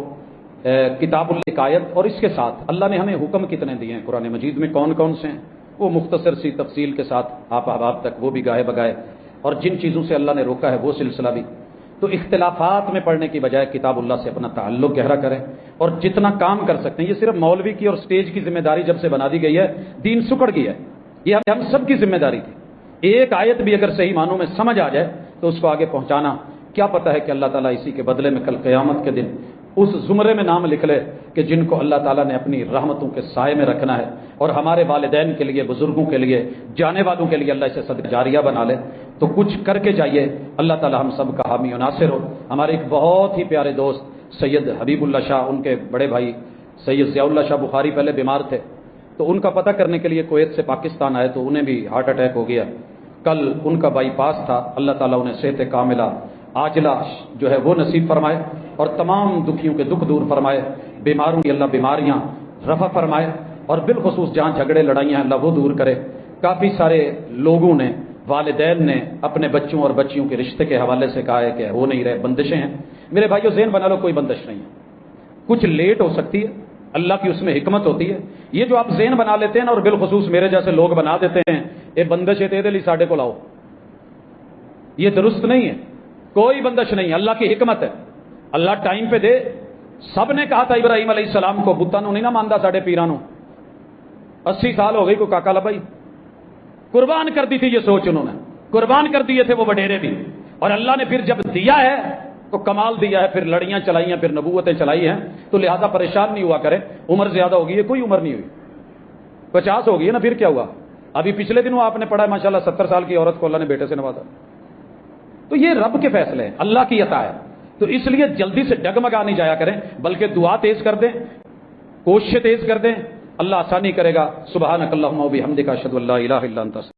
کتاب الحکایت، اور اس کے ساتھ اللہ نے ہمیں حکم کتنے دیے ہیں قرآن مجید میں، کون کون سے ہیں، وہ مختصر سی تفصیل کے ساتھ آپ احباب تک وہ بھی گاہے بگائے، اور جن چیزوں سے اللہ نے روکا ہے وہ سلسلہ بھی. تو اختلافات میں پڑھنے کی بجائے کتاب اللہ سے اپنا تعلق گہرا کریں، اور جتنا کام کر سکتے ہیں. یہ صرف مولوی کی اور سٹیج کی ذمہ داری جب سے بنا دی گئی ہے، دین سکڑ گیا ہے. یہ ہم سب کی ذمہ داری تھی. ایک آیت بھی اگر صحیح معنوں میں سمجھ آ جائے تو اس کو آگے پہنچانا. کیا پتہ ہے کہ اللہ تعالیٰ اسی کے بدلے میں کل قیامت کے دن اس زمرے میں نام لکھ لے کہ جن کو اللہ تعالیٰ نے اپنی رحمتوں کے سائے میں رکھنا ہے، اور ہمارے والدین کے لیے، بزرگوں کے لیے، جانے والوں کے لیے اللہ اسے صدقہ جاریہ بنا لے. تو کچھ کر کے جائیے. اللہ تعالیٰ ہم سب کا حامی و ناصر ہو. ہمارے ایک بہت ہی پیارے دوست سید حبیب اللہ شاہ، ان کے بڑے بھائی سید ضیاء اللہ شاہ بخاری پہلے بیمار تھے، تو ان کا پتہ کرنے کے لیے کویت سے پاکستان آئے تو انہیں بھی ہارٹ اٹیک ہو گیا. کل ان کا بائی پاس تھا. اللہ تعالیٰ انہیں صحت کاملہ عاجلہ جو ہے وہ نصیب فرمائے، اور تمام دکھیوں کے دکھ دور فرمائے. بیماروں کی اللہ بیماریاں رفع فرمائے، اور بالخصوص جہاں جھگڑے لڑائیاں اللہ وہ دور کرے. کافی سارے لوگوں نے، والدین نے اپنے بچوں اور بچیوں کے رشتے کے حوالے سے کہا ہے کہ ہو نہیں رہے، بندشیں ہیں. میرے بھائیو ذہن بنا لو، کوئی بندش نہیں ہے. کچھ لیٹ ہو سکتی ہے، اللہ کی اس میں حکمت ہوتی ہے. یہ جو آپ ذہن بنا لیتے ہیں نا، اور بالخصوص میرے جیسے لوگ بنا دیتے ہیں، یہ بندش ہے تیرے لیے ساڈے کو لاؤ، یہ درست نہیں ہے. کوئی بندش نہیں ہے، اللہ کی حکمت ہے. اللہ ٹائم پہ دے. سب نے کہا تھا ابراہیم علیہ السلام کو، بتانوں نہیں نہ ماندا ساڈے پیرانوں. 80 سال ہو گئی کو کاکا لبائی، قربان کر دی تھی یہ سوچ، انہوں نے قربان کر دیے تھے وہ وڈیرے بھی. اور اللہ نے پھر جب دیا ہے تو کمال دیا ہے، پھر لڑیاں چلائی ہیں، پھر نبوتیں چلائی ہیں. تو لہذا پریشان نہیں ہوا کرے. عمر زیادہ ہوگی ہے، کوئی عمر نہیں ہوئی، 50 ہو گئی ہے نا، پھر کیا ہوا. ابھی پچھلے دنوں آپ نے پڑھا ہے ماشاءاللہ 70 سال کی عورت کو اللہ نے بیٹے سے نوازا. تو یہ رب کے فیصلے ہیں، اللہ کی عطا ہے. تو اس لیے جلدی سے ڈگمگا نہیں جایا کریں، بلکہ دعا تیز کر دیں، کوشش تیز کر دیں. اللہ آسانی کرے گا. سبحانک اللہم و بحمدک، اشہد ان لا الہ الا انت.